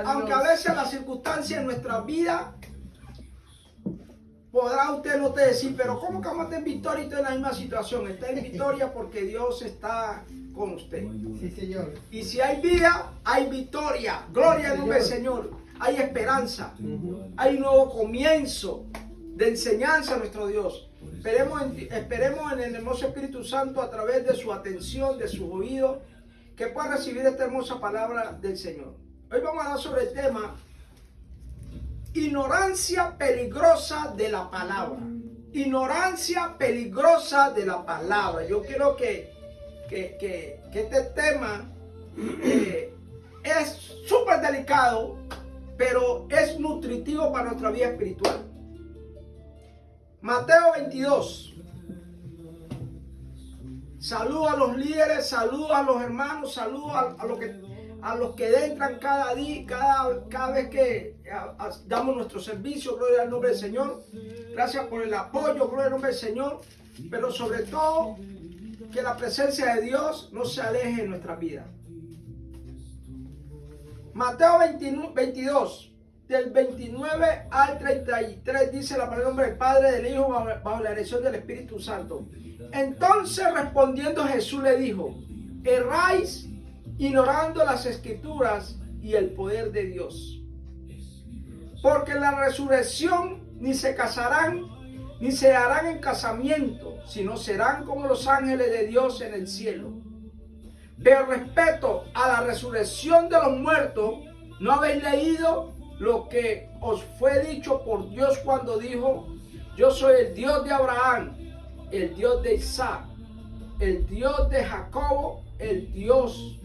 aunque a veces las circunstancias en nuestra vida podrá usted no te decir, pero ¿cómo que vamos a estar en victoria y está en la misma situación? Está en victoria porque Dios está con usted. Sí, Señor. Y si hay vida, hay victoria. Gloria al nombre del Señor. Hay esperanza. Hay un nuevo comienzo de enseñanza a nuestro Dios. Esperemos en el hermoso Espíritu Santo a través de su atención, de sus oídos, que pueda recibir esta hermosa palabra del Señor. Hoy vamos a hablar sobre el tema ignorancia peligrosa de la palabra. Ignorancia peligrosa de la palabra. Yo quiero que este tema es súper delicado, pero es nutritivo para nuestra vida espiritual. Mateo 22. Saludo a los líderes, saludo a los hermanos, saludo a los que entran cada día, cada vez que damos nuestro servicio. Gloria al nombre del Señor. Gracias por el apoyo, gloria al nombre del Señor. Pero sobre todo, que la presencia de Dios no se aleje de nuestra vida. Mateo 22, del 29 al 33, dice la palabra del nombre del Padre, del Hijo, bajo la dirección del Espíritu Santo. Entonces respondiendo Jesús le dijo: erráis ignorando las Escrituras y el poder de Dios. Porque en la resurrección ni se casarán, ni se harán en casamiento, sino serán como los ángeles de Dios en el cielo. Pero respecto a la resurrección de los muertos, ¿no habéis leído lo que os fue dicho por Dios cuando dijo: yo soy el Dios de Abraham, el Dios de Isaac, el Dios de Jacobo? El Dios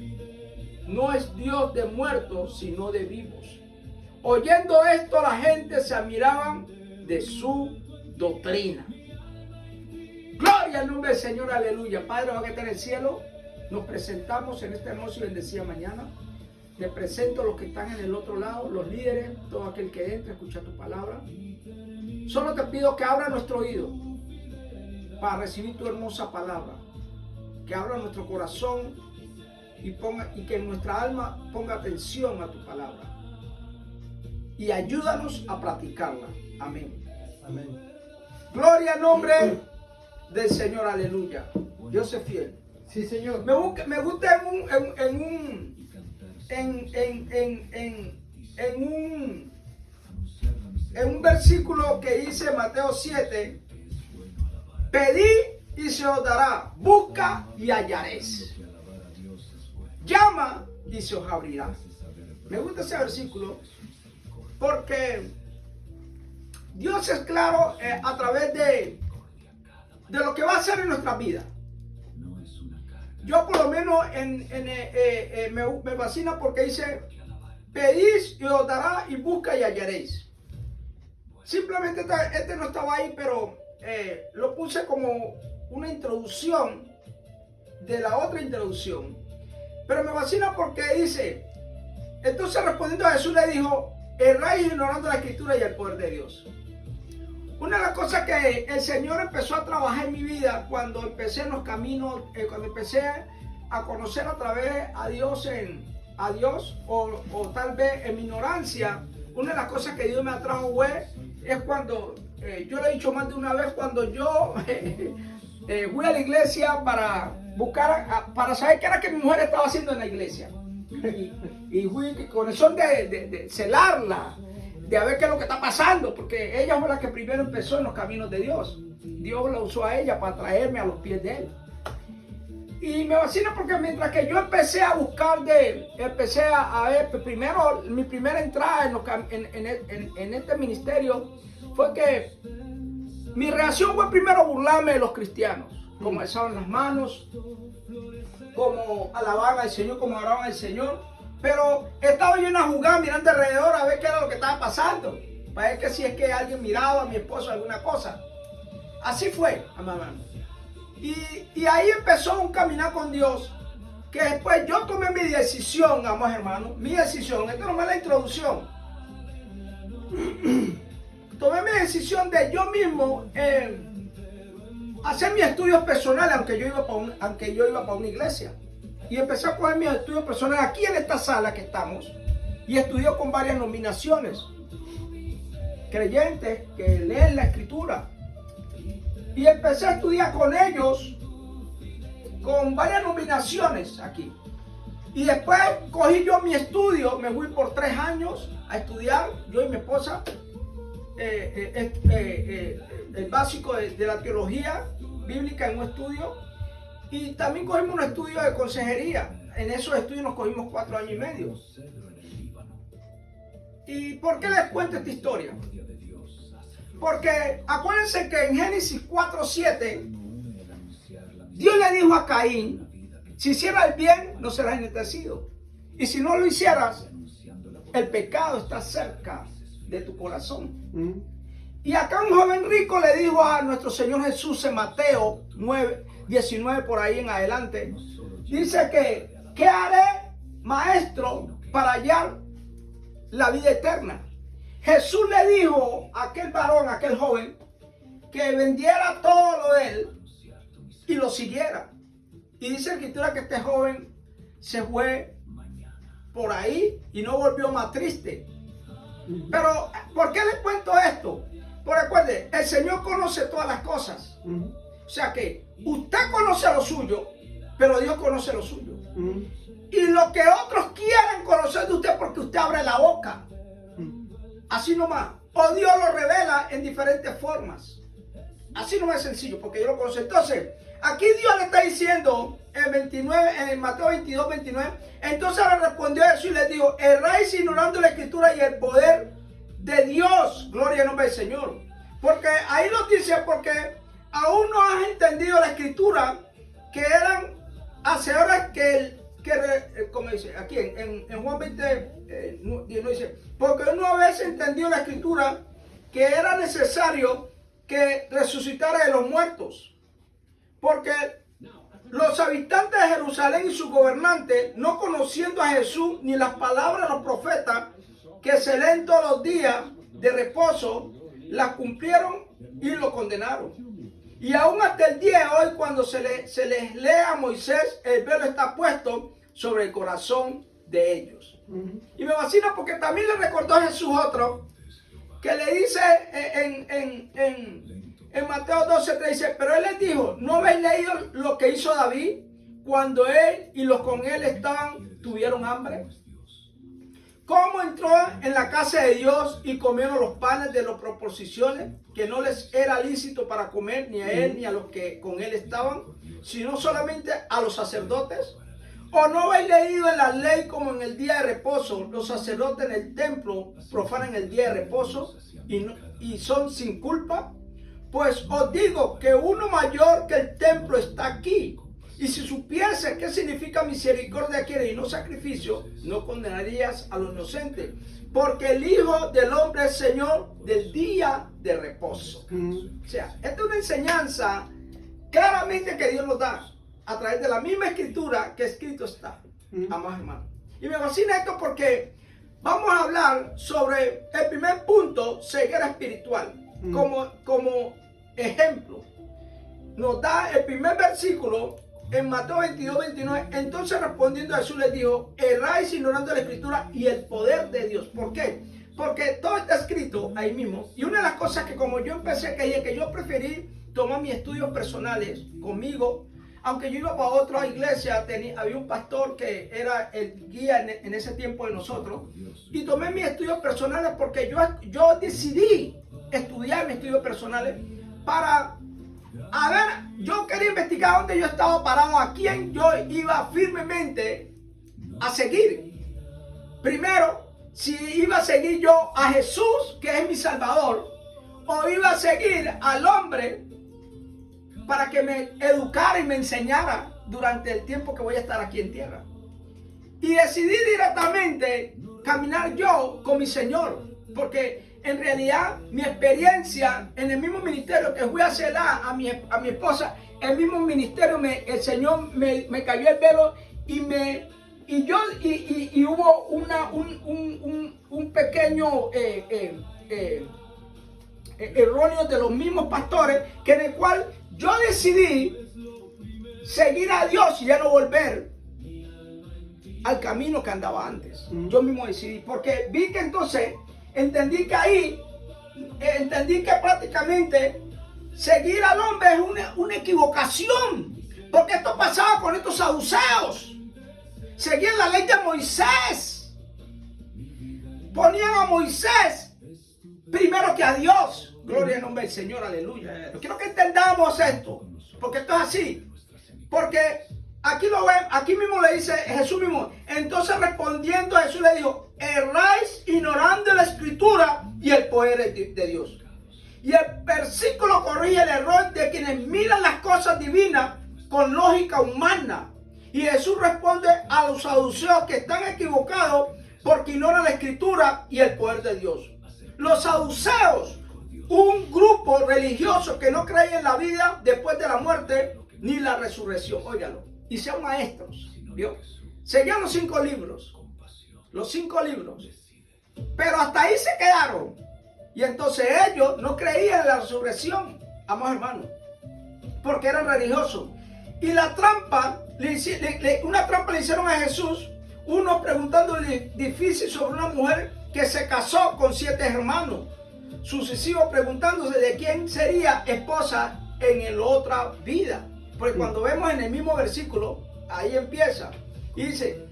no es Dios de muertos, sino de vivos. Oyendo esto, la gente se admiraban de su doctrina. Gloria al nombre del Señor, aleluya. Padre, que está en el cielo, nos presentamos en esta hermosa y bendecida mañana. Te presento a los que están en el otro lado, los líderes, todo aquel que entre a escuchar tu palabra. Solo te pido que abra nuestro oído para recibir tu hermosa palabra. Que abra nuestro corazón y que nuestra alma ponga atención a tu palabra. Y ayúdanos a practicarla. Amén. Amén. Gloria al nombre del Señor, aleluya. Dios es fiel. Sí, Señor. Me gusta en un versículo que dice Mateo 7: pedid y se os dará, busca y hallaréis, llama y se os abrirá. Me gusta ese versículo porque Dios es claro a través de lo que va a hacer en nuestra vida. Yo por lo menos me fascina porque dice: pedís y os dará, y busca y hallaréis. Simplemente este no estaba ahí, pero lo puse como una introducción de la otra introducción. Pero me fascina porque dice: entonces respondiendo a Jesús le dijo: erráis ignorando la Escritura y el poder de Dios. Una de las cosas que el Señor empezó a trabajar en mi vida cuando empecé en los caminos, cuando empecé a conocer a través a Dios, o tal vez en mi ignorancia, una de las cosas que Dios me atrajo es cuando, yo le he dicho más de una vez, cuando yo fui a la iglesia para buscar, para saber qué era que mi mujer estaba haciendo en la iglesia. Y fui con eso de celarla, de ver qué es lo que está pasando, porque ella fue la que primero empezó en los caminos de Dios. Dios la usó a ella para traerme a los pies de Él. Y me fascina porque mientras que yo empecé a buscar empecé a ver, primero, mi primera entrada en este ministerio fue que mi reacción fue primero burlarme de los cristianos, como alzaban las manos, como alababan al Señor, como oraban al Señor. Pero estaba yo en una jugada mirando alrededor a ver qué era lo que estaba pasando, para ver que si es que alguien miraba a mi esposo alguna cosa. Así fue, amado. Y ahí empezó un caminar con Dios, que después yo tomé mi decisión, amados hermanos, mi decisión. Esto no es la introducción. Tomé mi decisión de yo mismo hacer mis estudios personales, aunque yo iba para una iglesia. Y empecé a coger mis estudios personales aquí en esta sala que estamos. y estudió con varias nominaciones. Creyentes que leen la escritura. Y empecé a estudiar con ellos con varias nominaciones aquí. Y después cogí yo mi estudio, me fui por 3 años a estudiar, yo y mi esposa, el básico de la teología bíblica en un estudio. Y también cogimos un estudio de consejería. En esos estudios nos cogimos 4 años y medio. ¿Y por qué les cuento esta historia? Porque acuérdense que en Génesis 4:7 Dios le dijo a Caín: si hicieras el bien, no serás enetecido. Y si no lo hicieras, el pecado está cerca de tu corazón. Y acá un joven rico le dijo a nuestro Señor Jesús en Mateo 9:19 por ahí en adelante. Dice que, ¿qué haré, maestro, para hallar la vida eterna? Jesús le dijo a aquel varón, a aquel joven, que vendiera todo lo de él y lo siguiera. Y dice la escritura que este joven se fue por ahí y no volvió más triste. Pero, ¿por qué les cuento esto? Porque recuerde, el Señor conoce todas las cosas. O sea que usted conoce lo suyo, pero Dios conoce lo suyo. Y lo que otros quieren conocer de usted porque usted abre la boca. Así nomás. O Dios lo revela en diferentes formas. Así no es sencillo, porque yo lo conozco. Entonces, aquí Dios le está diciendo en Mateo 22:29. Entonces le respondió Jesús y le dijo: erráis ignorando la escritura y el poder de Dios. Gloria al nombre del Señor. Porque ahí nos dice, porque aún no has entendido la escritura, que eran hacedores como dice aquí en Juan 20, no dice, porque no habéis entendido la escritura, que era necesario que resucitara de los muertos. Porque los habitantes de Jerusalén y sus gobernantes, no conociendo a Jesús ni las palabras de los profetas que se leen todos los días de reposo, las cumplieron y lo condenaron. Y aún hasta el día de hoy, cuando se les lee a Moisés, el velo está puesto sobre el corazón de ellos. Y me fascina porque también le recordó a Jesús otro, que le dice en Mateo 12:3, dice: pero él les dijo: ¿no habéis leído lo que hizo David cuando él y los con él tuvieron hambre? ¿Cómo entró en la casa de Dios y comieron los panes de las proposiciones, que no les era lícito para comer ni a él ni a los que con él estaban, sino solamente a los sacerdotes? ¿O no habéis leído en la ley como en el día de reposo los sacerdotes en el templo profanan el día de reposo y son sin culpa? Pues os digo que uno mayor que el templo está aquí. Y si supiese qué significa misericordia quiere y no sacrificio, no condenarías a los inocentes. Porque el Hijo del Hombre es Señor del día de reposo. O sea, esta es una enseñanza claramente que Dios nos da a través de la misma escritura que escrito está. Amados hermanos. Y me fascina esto porque vamos a hablar sobre el primer punto, ceguera espiritual, como ejemplo. Nos da el primer versículo en Mateo 22:29. Entonces respondiendo a Jesús les dijo: erráis ignorando la escritura y el poder de Dios. ¿Por qué? Porque todo está escrito ahí mismo. Y una de las cosas que, como yo empecé a creer, que yo preferí tomar mis estudios personales conmigo, aunque yo iba para otra iglesia, había un pastor que era el guía en ese tiempo de nosotros, y tomé mis estudios personales porque yo decidí estudiar mis estudios personales para, a ver, yo quería investigar dónde yo estaba parado, a quién yo iba firmemente a seguir. Primero, si iba a seguir yo a Jesús, que es mi Salvador, o iba a seguir al hombre para que me educara y me enseñara durante el tiempo que voy a estar aquí en tierra. Y decidí directamente caminar yo con mi Señor, porque en realidad mi experiencia en el mismo ministerio que fui a hacer a mi esposa, el mismo ministerio, el Señor me cayó el velo y hubo un pequeño erróneo de los mismos pastores, que en el cual yo decidí seguir a Dios y ya no volver al camino que andaba antes. Yo mismo decidí, porque vi que entonces, entendí que prácticamente seguir al hombre es una equivocación, porque esto pasaba con estos saduceos. Seguían la ley de Moisés, ponían a Moisés primero que a Dios. Gloria al nombre del Señor, aleluya. Yo quiero que entendamos esto, porque esto es así. Porque aquí lo ven, aquí mismo le dice Jesús mismo. Entonces respondiendo Jesús le dijo: erráis ignorando la escritura y el poder de Dios. Y el versículo corrige el error de quienes miran las cosas divinas con lógica humana. Y Jesús responde a los saduceos que están equivocados porque ignoran la escritura y el poder de Dios. Los saduceos, un grupo religioso que no creía en la vida después de la muerte ni la resurrección. Óigalo. Y sean maestros. ¿Vio? Seguían los 5 libros. Los 5 libros. Pero hasta ahí se quedaron. Y entonces ellos no creían en la resurrección. Amados hermanos. Porque eran religiosos. Y la trampa, una trampa le hicieron a Jesús. Uno preguntándole difícil sobre una mujer que se casó con 7 hermanos. Sucesivo preguntándose de quién sería esposa en la otra vida. Porque cuando vemos en el mismo versículo, ahí empieza. Y dice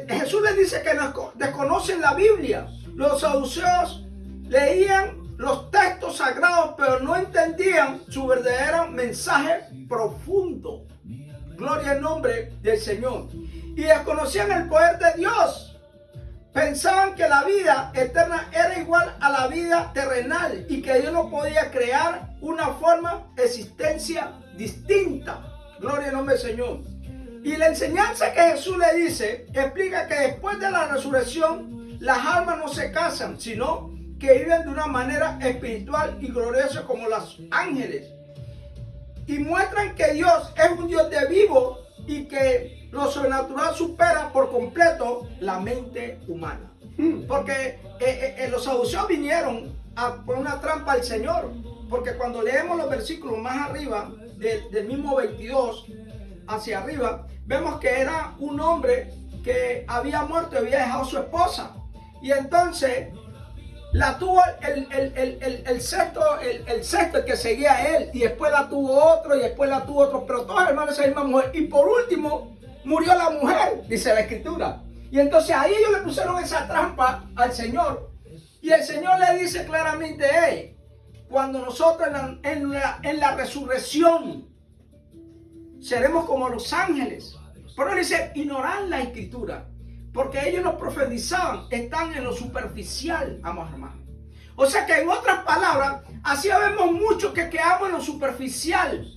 Jesús les dice que desconocen la Biblia. Los saduceos leían los textos sagrados, pero no entendían su verdadero mensaje profundo. Gloria al nombre del Señor. Y desconocían el poder de Dios. Pensaban que la vida eterna era igual a la vida terrenal y que Dios no podía crear una forma de existencia distinta. Gloria al nombre del Señor. Y la enseñanza que Jesús le dice explica que después de la resurrección las almas no se casan, sino que viven de una manera espiritual y gloriosa como los ángeles. Y muestran que Dios es un Dios de vivo y que lo sobrenatural supera por completo la mente humana. Porque los saduceos vinieron a poner una trampa al Señor. Porque cuando leemos los versículos más arriba, del mismo 22 hacia arriba, vemos que era un hombre que había muerto y había dejado a su esposa. Y entonces la tuvo el sexto que seguía a él, y después la tuvo otro, y después la tuvo otro, pero todos hermanos esa misma mujer. Y por último murió la mujer, dice la escritura. Y entonces ahí ellos le pusieron esa trampa al Señor. Y el Señor le dice claramente: hey, cuando nosotros en la resurrección seremos como los ángeles. Pero él dice: ignorar la escritura. Porque ellos no profundizaban, están en lo superficial, amados hermanos. O sea que en otras palabras, así vemos muchos que quedamos en lo superficial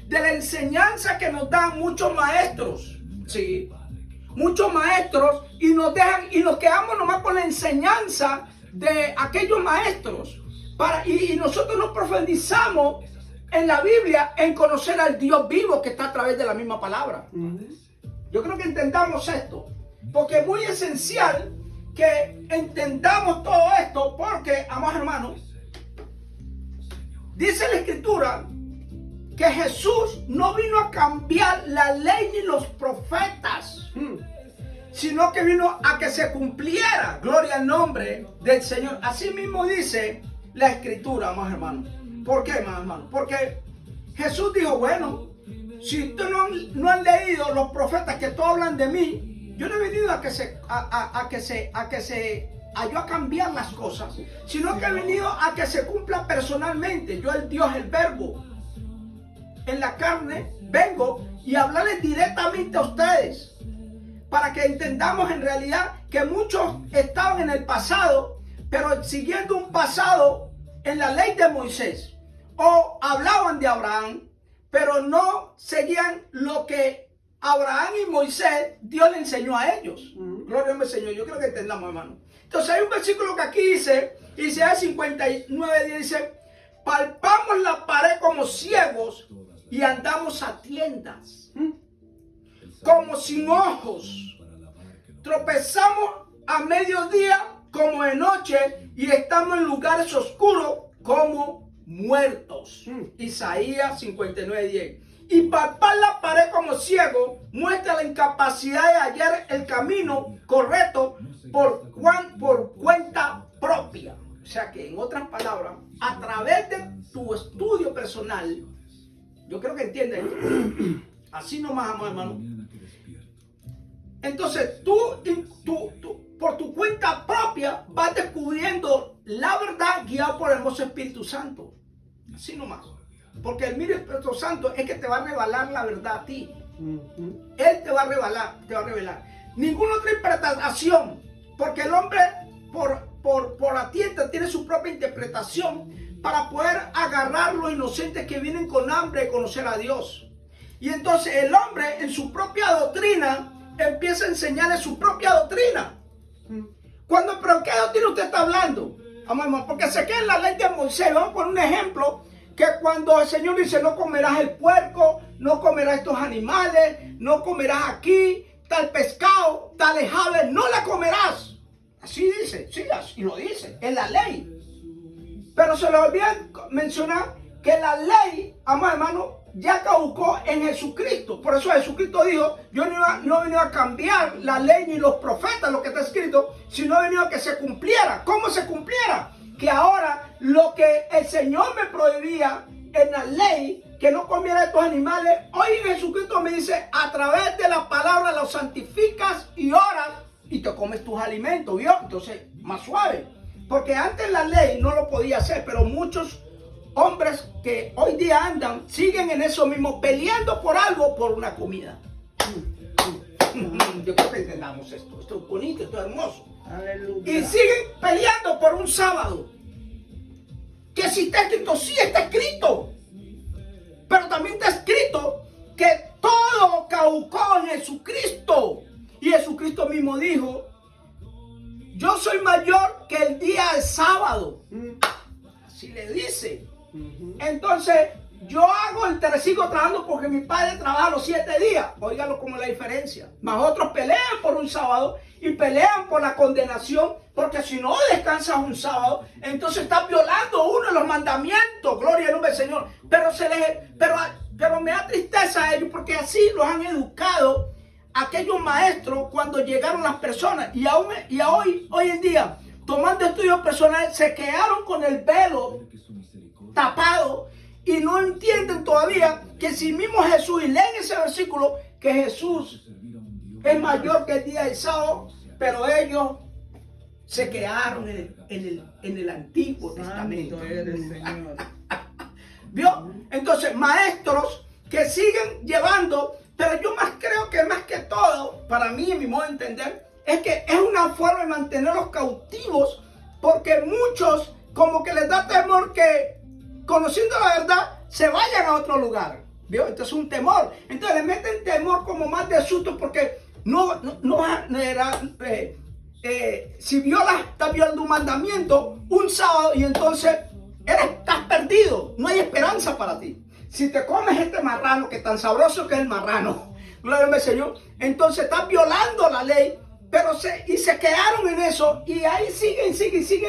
de la enseñanza que nos dan muchos maestros. Sí, muchos maestros, y nos dejan y nos quedamos nomás con la enseñanza de aquellos maestros. Y nosotros no profundizamos en la Biblia en conocer al Dios vivo que está a través de la misma palabra. Yo creo que entendamos esto. Porque es muy esencial que entendamos todo esto, porque, amados hermanos, dice la escritura que Jesús no vino a cambiar la ley ni los profetas, sino que vino a que se cumpliera. Gloria al nombre del Señor. Así mismo dice la escritura, amados hermanos. ¿Por qué, amados hermanos? Porque Jesús dijo: bueno, si ustedes no han leído los profetas que todos hablan de mí, yo no he venido a cambiar las cosas, sino que he venido a que se cumpla personalmente. Yo, el Dios, el Verbo, en la carne, vengo y hablarles directamente a ustedes, para que entendamos en realidad que muchos estaban en el pasado, pero siguiendo un pasado en la ley de Moisés, o hablaban de Abraham, pero no seguían lo que Abraham y Moisés, Dios le enseñó a ellos. Gloria al Señor. Yo creo que entendamos, hermano. Entonces hay un versículo que aquí dice, Isaías 59, dice: palpamos la pared como ciegos y andamos a tiendas, como sin ojos. Tropezamos a mediodía como de noche y estamos en lugares oscuros como muertos. Isaías 59:10. y palpar la pared como ciego muestra la incapacidad de hallar el camino correcto por cuenta propia. O sea que, en otras palabras, a través de tu estudio personal, yo creo que entienden, así nomás, amor hermano. Entonces, tú, por tu cuenta propia, vas descubriendo la verdad guiado por el hermoso Espíritu Santo. Así nomás. Porque el mismo Espíritu Santo es que te va a revelar la verdad a ti. Él te va a revelar. Ninguna otra interpretación, porque el hombre por atienda tiene su propia interpretación para poder agarrar los inocentes que vienen con hambre de conocer a Dios. Y entonces el hombre en su propia doctrina empieza a enseñarle su propia doctrina. ¿Pero qué doctrina usted está hablando? Porque se queda en la ley de Moisés. Vamos a poner un ejemplo, que cuando el Señor dice no comerás el puerco, no comerás estos animales, no comerás aquí, tal pescado, tales aves, no la comerás. Así dice, sí, así lo dice, en la ley. Pero se le olvida mencionar que la ley, amado hermano, ya caducó en Jesucristo. Por eso Jesucristo dijo, yo no he venido a cambiar la ley ni los profetas, lo que está escrito, sino he venido a que se cumpliera. ¿Cómo se cumpliera? Que ahora lo que el Señor me prohibía en la ley, que no comiera estos animales, hoy Jesucristo me dice, a través de la palabra los santificas y oras y te comes tus alimentos, ¿vio? Entonces, más suave. Porque antes la ley no lo podía hacer, pero muchos hombres que hoy día andan, siguen en eso mismo, peleando por algo, por una comida. Yo creo que entendamos esto. Esto es bonito, esto es hermoso. Aleluya. Y siguen peleando por un sábado. Que si está escrito, sí está escrito. Pero también está escrito que todo caducó en Jesucristo. Y Jesucristo mismo dijo, yo soy mayor que el día del sábado. Así le dice. Entonces, yo sigo trabajando porque mi padre trabaja los 7 días. Óigalo como la diferencia. Mas otros pelean por un sábado y pelean por la condenación, porque si no descansas un sábado, entonces estás violando uno de los mandamientos. Gloria al nombre del Señor. Pero me da tristeza a ellos, porque así los han educado aquellos maestros cuando llegaron las personas. Y hoy en día, tomando estudios personales, se quedaron con el velo tapado y no entienden todavía que si mismo Jesús, y leen ese versículo, que Jesús es mayor que el día del sábado, pero ellos se quedaron en el Antiguo Testamento. ¿Vio? Entonces, maestros que siguen llevando, pero yo creo que más que todo, para mí, en mi modo de entender, es que es una forma de mantenerlos cautivos, porque muchos como que les da temor que, conociendo la verdad, se vayan a otro lugar. ¿Vio? Entonces es un temor. Entonces le meten temor como más de susto, porque si estás violando un mandamiento un sábado, y entonces estás perdido, no hay esperanza para ti. Si te comes este marrano, que tan sabroso que es el marrano, gloria al Señor, entonces estás violando la ley, y se quedaron en eso, y ahí siguen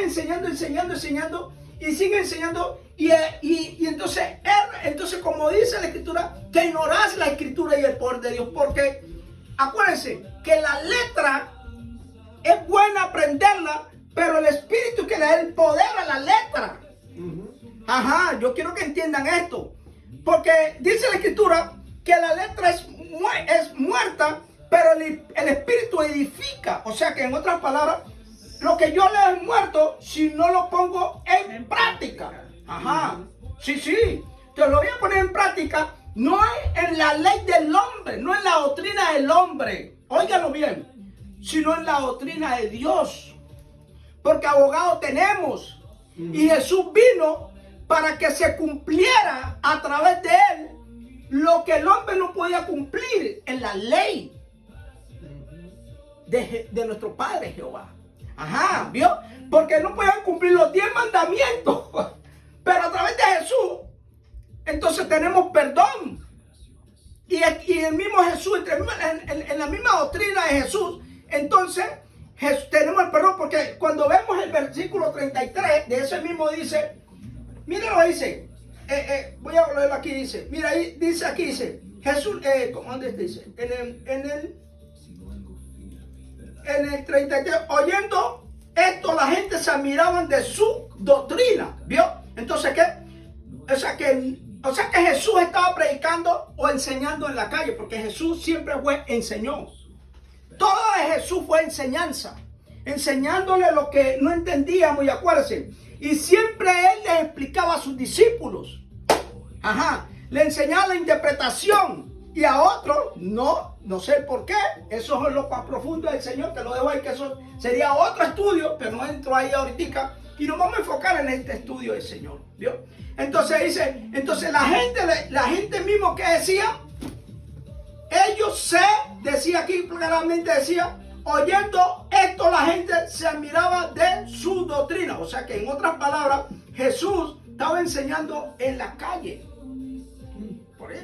enseñando, y siguen enseñando, y entonces como dice la Escritura, que ignorás la Escritura y el poder de Dios, porque acuérdense que la letra es buena aprenderla, pero el Espíritu que le da el poder a la letra. Ajá, yo quiero que entiendan esto, porque dice la Escritura que la letra es muerta, pero el Espíritu edifica. O sea que, en otras palabras, lo que yo leo es muerto si no lo pongo en práctica. Ajá, sí. Te lo voy a poner en práctica, no es en la ley del hombre, no en la doctrina del hombre, óigalo bien, sino en la doctrina de Dios. Porque abogado tenemos, y Jesús vino para que se cumpliera a través de él lo que el hombre no podía cumplir en la ley de nuestro Padre Jehová. Ajá, ¿vio? Porque no podían cumplir los 10 mandamientos, pero a través de Jesús, entonces tenemos perdón. Y el mismo Jesús, en la misma doctrina de Jesús, entonces tenemos el perdón, porque cuando vemos el versículo 33 de ese mismo dice, mira lo dice, voy a leerlo aquí, dice, mira, ahí dice, aquí dice, Jesús, ¿dónde dice? En el 33, oyendo esto, la gente se admiraban de su doctrina, ¿vio? Entonces, ¿qué? O sea que Jesús estaba predicando o enseñando en la calle, porque Jesús siempre enseñó. Todo de Jesús fue enseñanza, enseñándole lo que no entendíamos, y acuérdense, y siempre él les explicaba a sus discípulos. Le enseñaba la interpretación, y a otros no sé por qué. Eso es lo más profundo del Señor, que lo dejo ahí, que eso sería otro estudio, pero no entro ahí ahorita, y nos vamos a enfocar en este estudio del Señor, ¿vio? Entonces dice, la gente mismo que decía, decía aquí claramente, decía, oyendo esto la gente se admiraba de su doctrina. O sea que en otras palabras, Jesús estaba enseñando en la calle.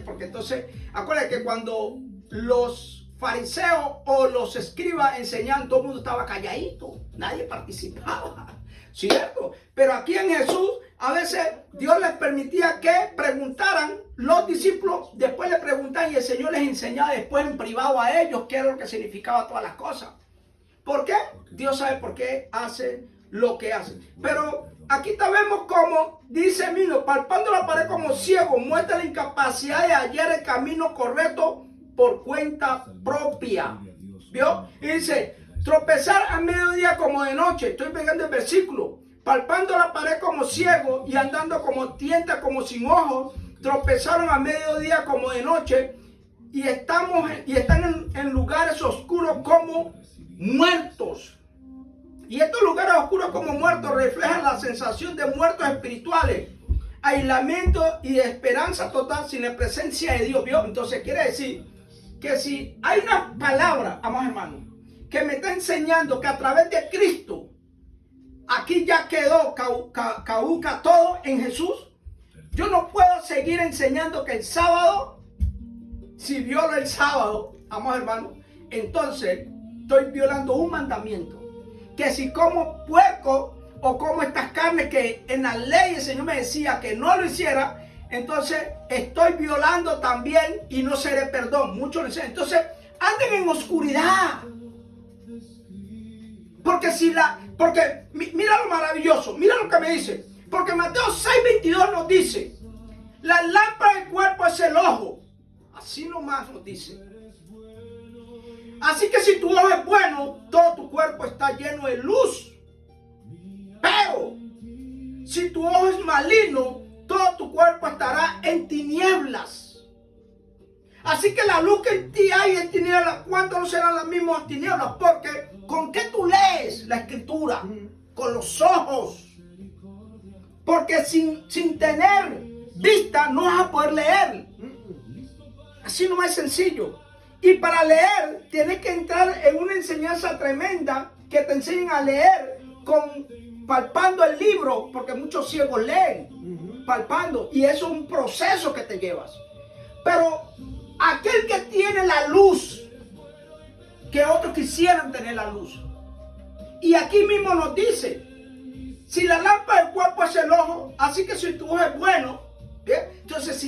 Porque entonces, acuérdense que cuando los fariseos o los escribas enseñaban, todo el mundo estaba calladito, nadie participaba, ¿cierto? Pero aquí en Jesús, a veces Dios les permitía que preguntaran los discípulos, después le preguntaban y el Señor les enseñaba después en privado a ellos qué era lo que significaba todas las cosas. ¿Por qué? Dios sabe por qué hace lo que hace. Pero aquí vemos como dice Mino, palpando la pared como ciego, muestra la incapacidad de hallar el camino correcto por cuenta propia. ¿Vio? Y dice, tropezar a mediodía como de noche. Estoy pegando el versículo. Palpando la pared como ciego y andando como tienta, como sin ojos, tropezaron a mediodía como de noche y están en lugares oscuros como muertos. Y estos lugares oscuros como muertos reflejan la sensación de muertos espirituales, aislamiento y esperanza total sin la presencia de Dios. ¿Vio? Entonces quiere decir que si hay una palabra, amados hermanos, que me está enseñando que a través de Cristo aquí ya quedó caduca todo en Jesús, yo no puedo seguir enseñando que el sábado, si violo el sábado, amados hermanos, entonces estoy violando un mandamiento. Que si como puerco o como estas carnes que en la ley el Señor me decía que no lo hiciera, entonces estoy violando también y no seré perdón. Muchos lo dicen. Entonces anden en oscuridad. Porque mira lo maravilloso, mira lo que me dice. Porque Mateo 6:22 nos dice, la lámpara del cuerpo es el ojo. Así nomás nos dice. Así que si tu ojo es bueno, todo tu cuerpo está lleno de luz. Pero si tu ojo es maligno, todo tu cuerpo estará en tinieblas. Así que la luz que en ti hay en tinieblas, ¿cuánto no serán las mismas tinieblas? Porque ¿con qué tú lees la escritura? Con los ojos. Porque sin tener vista no vas a poder leer. Así no es sencillo. Y para leer tienes que entrar en una enseñanza tremenda que te enseñen a leer palpando el libro, porque muchos ciegos leen, palpando, y eso es un proceso que te llevas. Pero aquel que tiene la luz, que otros quisieran tener la luz. Y aquí mismo nos dice, si la lámpara del cuerpo es el ojo, así que si tu ojo es bueno, ¿bien? Entonces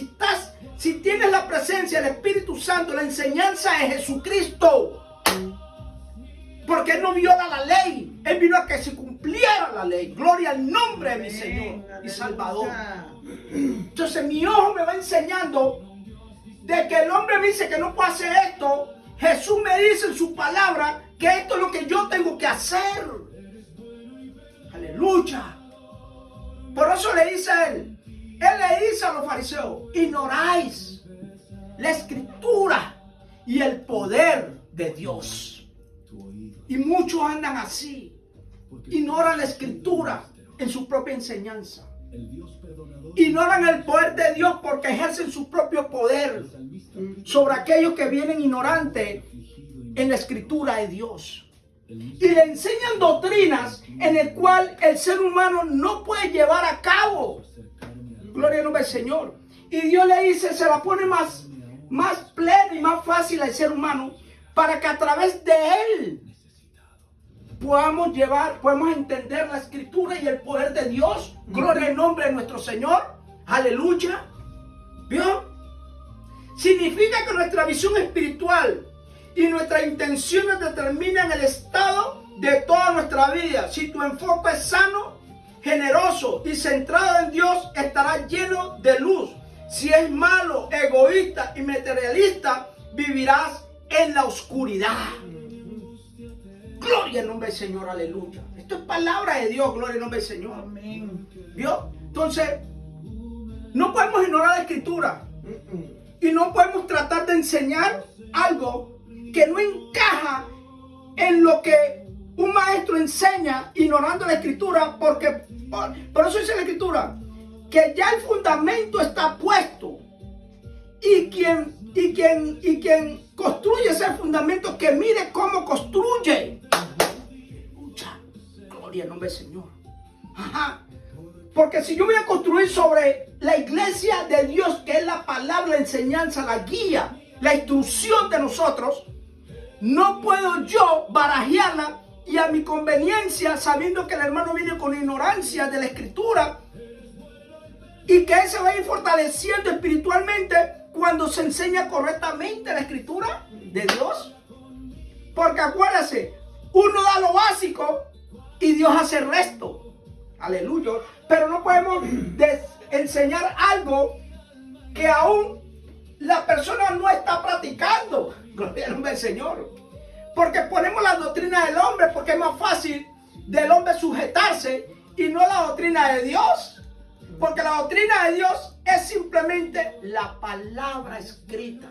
si tienes la presencia del Espíritu Santo, la enseñanza de Jesucristo, porque Él no viola la ley, Él vino a que se cumpliera la ley. Gloria al nombre de mi Señor y Salvador. Entonces mi ojo me va enseñando de que el hombre me dice que no puedo hacer esto. Jesús me dice en su palabra que esto es lo que yo tengo que hacer. Aleluya. Por eso le dice a él le dice a los fariseos, ignoráis la escritura y el poder de Dios. Y muchos andan así, ignoran la escritura en su propia enseñanza. Ignoran el poder de Dios porque ejercen su propio poder sobre aquellos que vienen ignorantes en la escritura de Dios. Y le enseñan doctrinas en el cual el ser humano no puede llevar a cabo. Gloria al nombre del Señor. Y Dios le dice, se la pone más plena y más fácil al ser humano para que a través de él podamos entender la escritura y el poder de Dios. Gloria al nombre de nuestro Señor. Aleluya. ¿Vio? Significa que nuestra visión espiritual y nuestras intenciones determinan el estado de toda nuestra vida. Si tu enfoque es sano, generoso y centrado en Dios, estarás lleno de luz. Si es malo, egoísta y materialista, vivirás en la oscuridad. Gloria al nombre del Señor, aleluya. Esto es palabra de Dios, gloria al nombre del Señor. Amén. ¿Vio? Entonces, no podemos ignorar la escritura. Y no podemos tratar de enseñar algo que no encaja en lo que un maestro enseña ignorando la escritura, porque por eso dice la escritura que ya el fundamento está puesto y quien construye ese fundamento, que mire cómo construye. Escucha, gloria al nombre del Señor. Ajá. Porque si yo voy a construir sobre la iglesia de Dios, que es la palabra, la enseñanza, la guía, la instrucción de nosotros, no puedo yo barajearla y a mi conveniencia, sabiendo que el hermano viene con ignorancia de la escritura y que él se va a ir fortaleciendo espiritualmente cuando se enseña correctamente la escritura de Dios. Porque acuérdese, uno da lo básico y Dios hace el resto. Aleluya. Pero no podemos enseñar algo que aún la persona no está practicando. Gloria al nombre del Señor. Porque ponemos la doctrina del hombre, porque es más fácil del hombre sujetarse y no la doctrina de Dios. Porque la doctrina de Dios es simplemente la palabra escrita.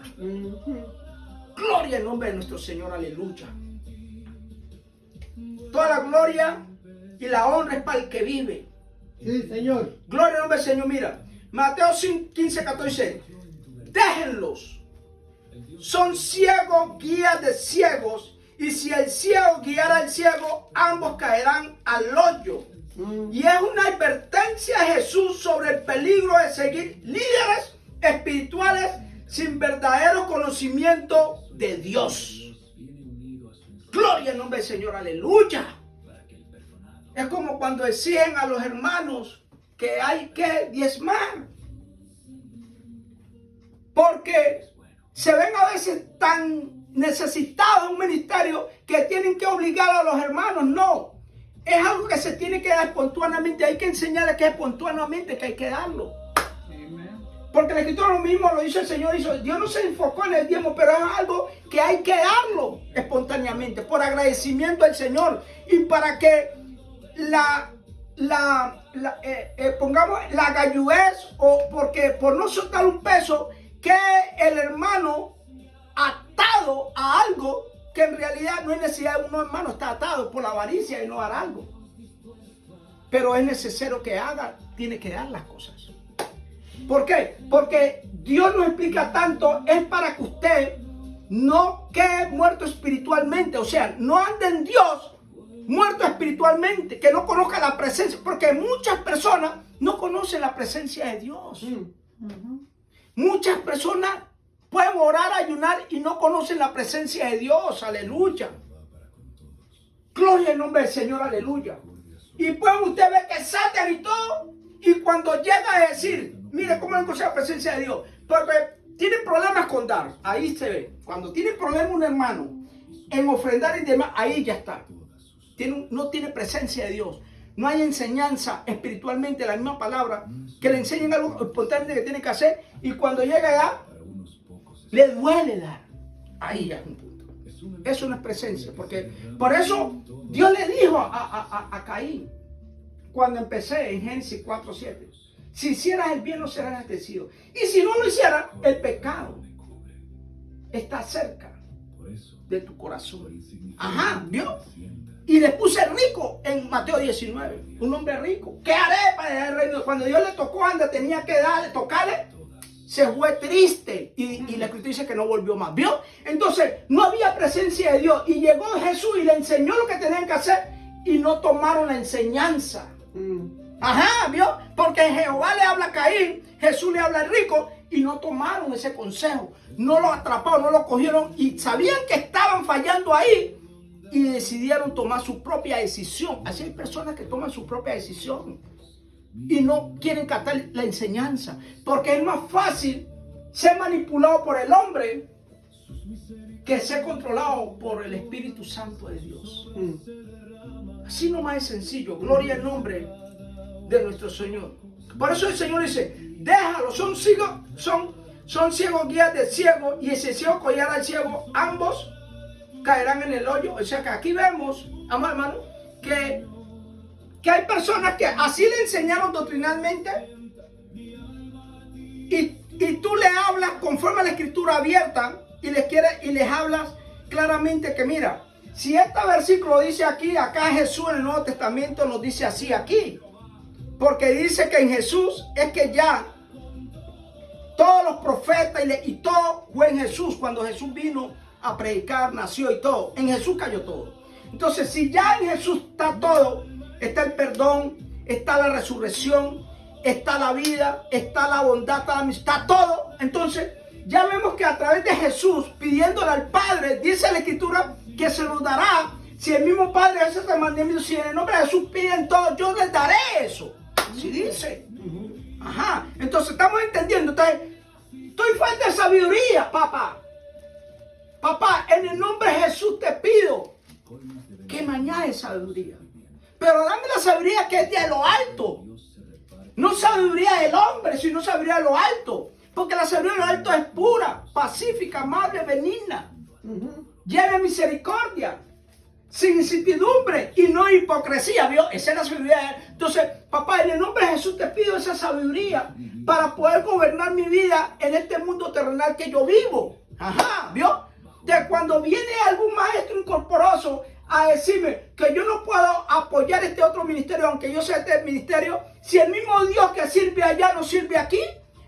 Gloria al nombre de nuestro Señor, aleluya. Toda la gloria y la honra es para el que vive. Sí, Señor. Gloria al nombre del Señor. Mira, Mateo 15, 14. Déjenlos. Son ciegos, guías de ciegos. Y si el ciego guiara al ciego, ambos caerán al hoyo. Y es una advertencia de Jesús sobre el peligro de seguir líderes espirituales sin verdadero conocimiento de Dios. Gloria al nombre del Señor, aleluya. Es como cuando decían a los hermanos que hay que diezmar. Porque se ven a veces tan necesitados de un ministerio que tienen que obligar a los hermanos. No. Es algo que se tiene que dar espontáneamente. Hay que enseñarles que es espontáneamente que hay que darlo. Porque la escritura lo mismo lo dice el Señor. Dios no se enfocó en el diezmo, pero es algo que hay que darlo espontáneamente, por agradecimiento al Señor. Y para que pongamos la galludez, o porque por no soltar un peso, que el hermano atado a algo que en realidad no es necesidad de uno, hermano, está atado por la avaricia y no dar algo. Pero es necesario que haga, tiene que dar las cosas. ¿Por qué? Porque Dios nos explica tanto, es para que usted no quede muerto espiritualmente, o sea, no ande en Dios muerto espiritualmente, que no conozca la presencia, porque muchas personas no conocen la presencia de Dios. Muchas personas pueden orar, ayunar y no conocen la presencia de Dios, aleluya. Gloria al nombre del Señor, aleluya. Y pueden usted ver que saltan y todo, y cuando llega a decir, mire cómo encontré la presencia de Dios, porque tienen problemas con dar, ahí se ve. Cuando tiene problema un hermano en ofrendar y demás, ahí ya está. No tiene presencia de Dios. No hay enseñanza espiritualmente, la misma palabra, que le enseñen algo importante que tiene que hacer, y cuando llega allá, le duele dar. Ahí ya es un punto. Eso no es presencia, porque por eso Dios le dijo a Caín, cuando empecé en Génesis 4:7, si hicieras el bien no serás enaltecido, y si no lo hicieras, el pecado está cerca de tu corazón. Ajá, ¿vio? Y le puse rico en Mateo 19, un hombre rico. ¿Qué haré para el reino? Cuando Dios le tocó, anda, tenía que darle, tocarle, se fue triste, y la escritura dice que no volvió más. ¿Vio? Entonces no había presencia de Dios, y llegó Jesús y le enseñó lo que tenían que hacer, y no tomaron la enseñanza. Ajá, ¿vio? Porque Jehová le habla a Caín, Jesús le habla al rico, y no tomaron ese consejo, no lo atraparon, no lo cogieron, y sabían que estaban fallando ahí, y decidieron tomar su propia decisión. Así hay personas que toman su propia decisión. y no quieren captar la enseñanza, porque es más fácil ser manipulado por el hombre que ser controlado por el Espíritu Santo de Dios. Así nomás es sencillo. Gloria al nombre de nuestro Señor. Por eso el Señor dice, déjalo, son ciegos guías de ciego, y ese ciego collar al ciego, ambos caerán en el hoyo. O sea que aquí vemos, amados hermanos, que hay personas que así le enseñaron doctrinalmente, y tú le hablas conforme a la escritura abierta, y les hablas claramente que mira, si este versículo dice aquí, acá Jesús en el Nuevo Testamento nos dice así aquí, porque dice que en Jesús es que ya todos los profetas y todo fue en Jesús. Cuando Jesús vino a predicar, nació y todo, en Jesús cayó todo. Entonces, si ya en Jesús está todo, está el perdón, está la resurrección, está la vida, está la bondad, está la amistad, todo. Entonces, ya vemos que a través de Jesús, pidiéndole al Padre, dice la Escritura, que se nos dará. Si el mismo Padre hace este mandamiento, si en el nombre de Jesús piden todo, yo les daré eso. Así dice. Ajá. Entonces, estamos entendiendo. Entonces, estoy falta de sabiduría, papá. Papá, en el nombre de Jesús te pido que me añades sabiduría. Pero dame la sabiduría que es de lo alto. No sabiduría del hombre, sino sabiduría de lo alto. Porque la sabiduría de lo alto es pura, pacífica, amable, benigna, llena de misericordia, sin incertidumbre y no hipocresía. ¿Vio? Esa es la sabiduría. Entonces, papá, en el nombre de Jesús te pido esa sabiduría para poder gobernar mi vida en este mundo terrenal que yo vivo. Ajá, ¿vio? De cuando viene algún maestro incorporoso a decirme que yo no puedo apoyar este otro ministerio, aunque yo sea este ministerio, si el mismo Dios que sirve allá no sirve aquí,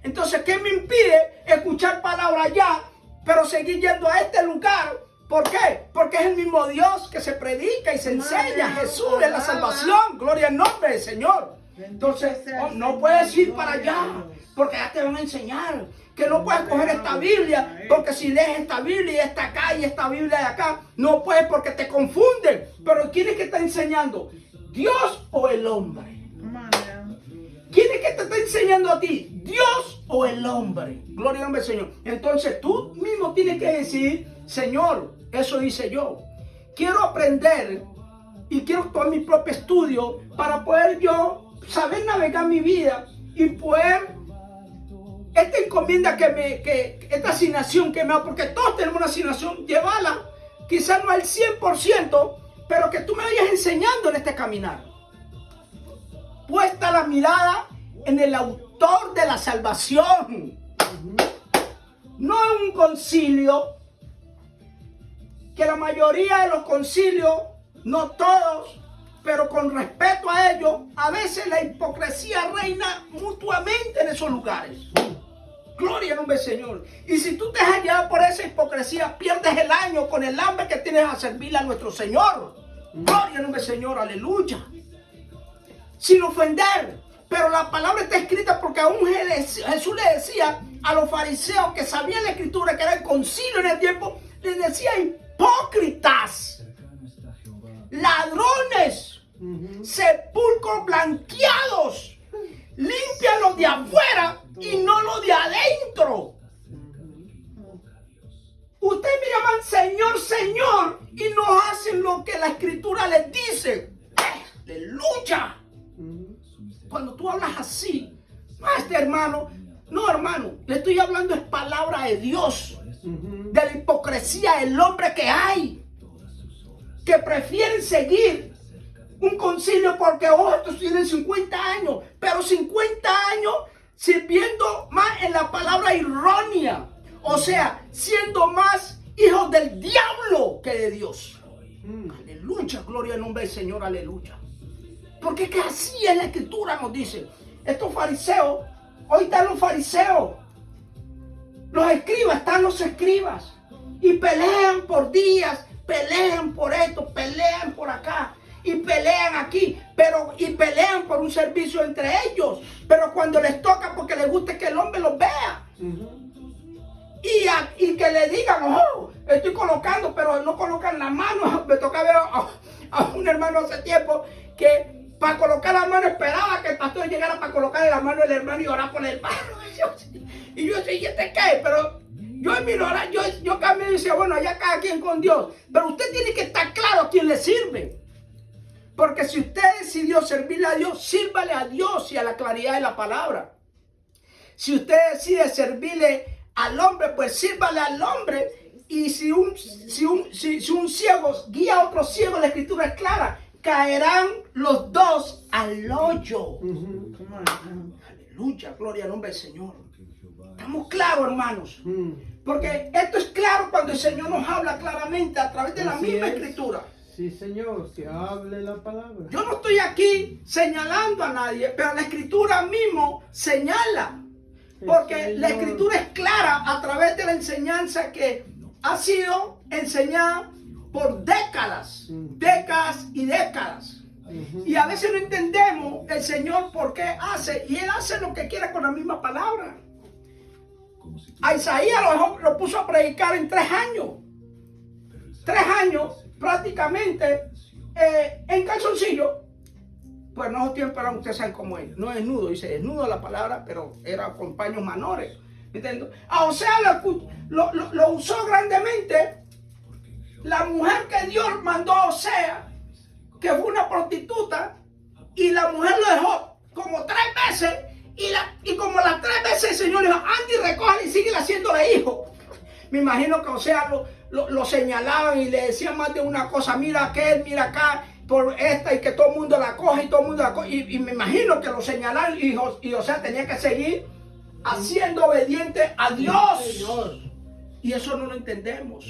entonces ¿qué me impide escuchar palabra allá, pero seguir yendo a este lugar? ¿Por qué? Porque es el mismo Dios que se predica y se enseña. Jesús es la salvación. Gloria al nombre del Señor. Entonces, no puedes ir para allá, porque ya te van a enseñar que no puedes coger esta Biblia, porque si lees esta Biblia y esta acá y esta Biblia de acá, no puedes porque te confunden. Pero ¿quién es que está enseñando? ¿Dios o el hombre? ¿Quién es que te está enseñando a ti? ¿Dios o el hombre? Gloria al nombre del Señor. Entonces tú mismo tienes que decir, Señor, eso hice yo. Quiero aprender y quiero tomar mi propio estudio para poder yo saber navegar mi vida y poder, esta encomienda esta asignación que me da, porque todos tenemos una asignación, llevarla, quizás no al 100%, pero que tú me vayas enseñando en este caminar. Puesta la mirada en el autor de la salvación. No en un concilio, que la mayoría de los concilios, no todos, pero con respeto a ellos, a veces la hipocresía reina mutuamente en esos lugares. Gloria al nombre del Señor. Y si tú te dejas llevar por esa hipocresía, pierdes el año con el hambre que tienes a servirle a nuestro Señor. Gloria al nombre del Señor, aleluya. Sin ofender. Pero la palabra está escrita porque aún Jesús le decía a los fariseos que sabían la escritura, que era el concilio en el tiempo, les decía hipócritas, ladrones, sepulcros blanqueados, limpian los de afuera y no los de adentro. Ustedes me llaman Señor, Señor, y no hacen lo que la escritura les dice. ¡Aleluya! Cuando tú hablas así, hermano, no, hermano, le estoy hablando es palabra de Dios, de la hipocresía del hombre que hay, que prefieren seguir un concilio porque estos tienen 50 años, pero 50 años sirviendo más en la palabra errónea, o sea, siendo más hijos del diablo que de Dios. Aleluya, gloria al nombre del Señor, aleluya. Porque es que así en la escritura nos dice, estos fariseos, hoy están los fariseos, los escribas, están los escribas, y pelean por días, pelean por esto, pelean por acá, y pelean aquí, y pelean por un servicio entre ellos, pero cuando les toca porque les gusta que el hombre los vea, y que le digan, estoy colocando, pero no colocan la mano. Me toca ver a un hermano hace tiempo que para colocar la mano, esperaba que el pastor llegara para colocarle la mano al hermano y orar por el hermano. Y yo decía, ¿y este qué? Pero yo en mi ignorancia, yo cambié y decía, bueno, allá cada quien con Dios. Pero usted tiene que estar claro a quién le sirve. Porque si usted decidió servirle a Dios, sírvale a Dios y a la claridad de la palabra. Si usted decide servirle al hombre, pues sírvale al hombre. Y si un ciego guía a otro ciego, la escritura es clara, caerán los dos al hoyo. Aleluya, gloria al nombre del Señor. Estamos claros, hermanos. Porque esto es claro cuando el Señor nos habla claramente a través de la misma escritura. Sí, Señor, que hable la palabra. Yo no estoy aquí señalando a nadie, pero la escritura mismo señala. Porque la escritura es clara a través de la enseñanza que ha sido enseñada por décadas, décadas y décadas. Y a veces no entendemos el Señor por qué hace, y Él hace lo que quiere con la misma palabra. A Isaías lo puso a predicar en 3 años. 3 años prácticamente en calzoncillo. Pues no tiempo era, ustedes saben cómo es, no es nudo, dice desnudo la palabra, pero era con paños menores. ¿Entiendes? A Osea lo usó grandemente. La mujer que Dios mandó a Osea, que fue una prostituta, y la mujer lo dejó como 3 veces, y como las 3 veces el Señor le dijo, anda y recójala y sigue haciéndole hijo. Me imagino que Osea lo señalaban y le decían más de una cosa, mira aquel, mira acá, por esta, y que todo el mundo la coge y todo el mundo la coge, y me imagino que lo señalaron y Osea tenía que seguir haciendo obediente a Dios. Y eso no lo entendemos.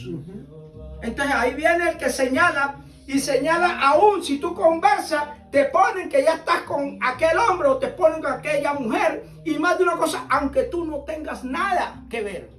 Entonces ahí viene el que señala, y señala aún si tú conversas, te ponen que ya estás con aquel hombre o te ponen con aquella mujer, y más de una cosa, aunque tú no tengas nada que ver.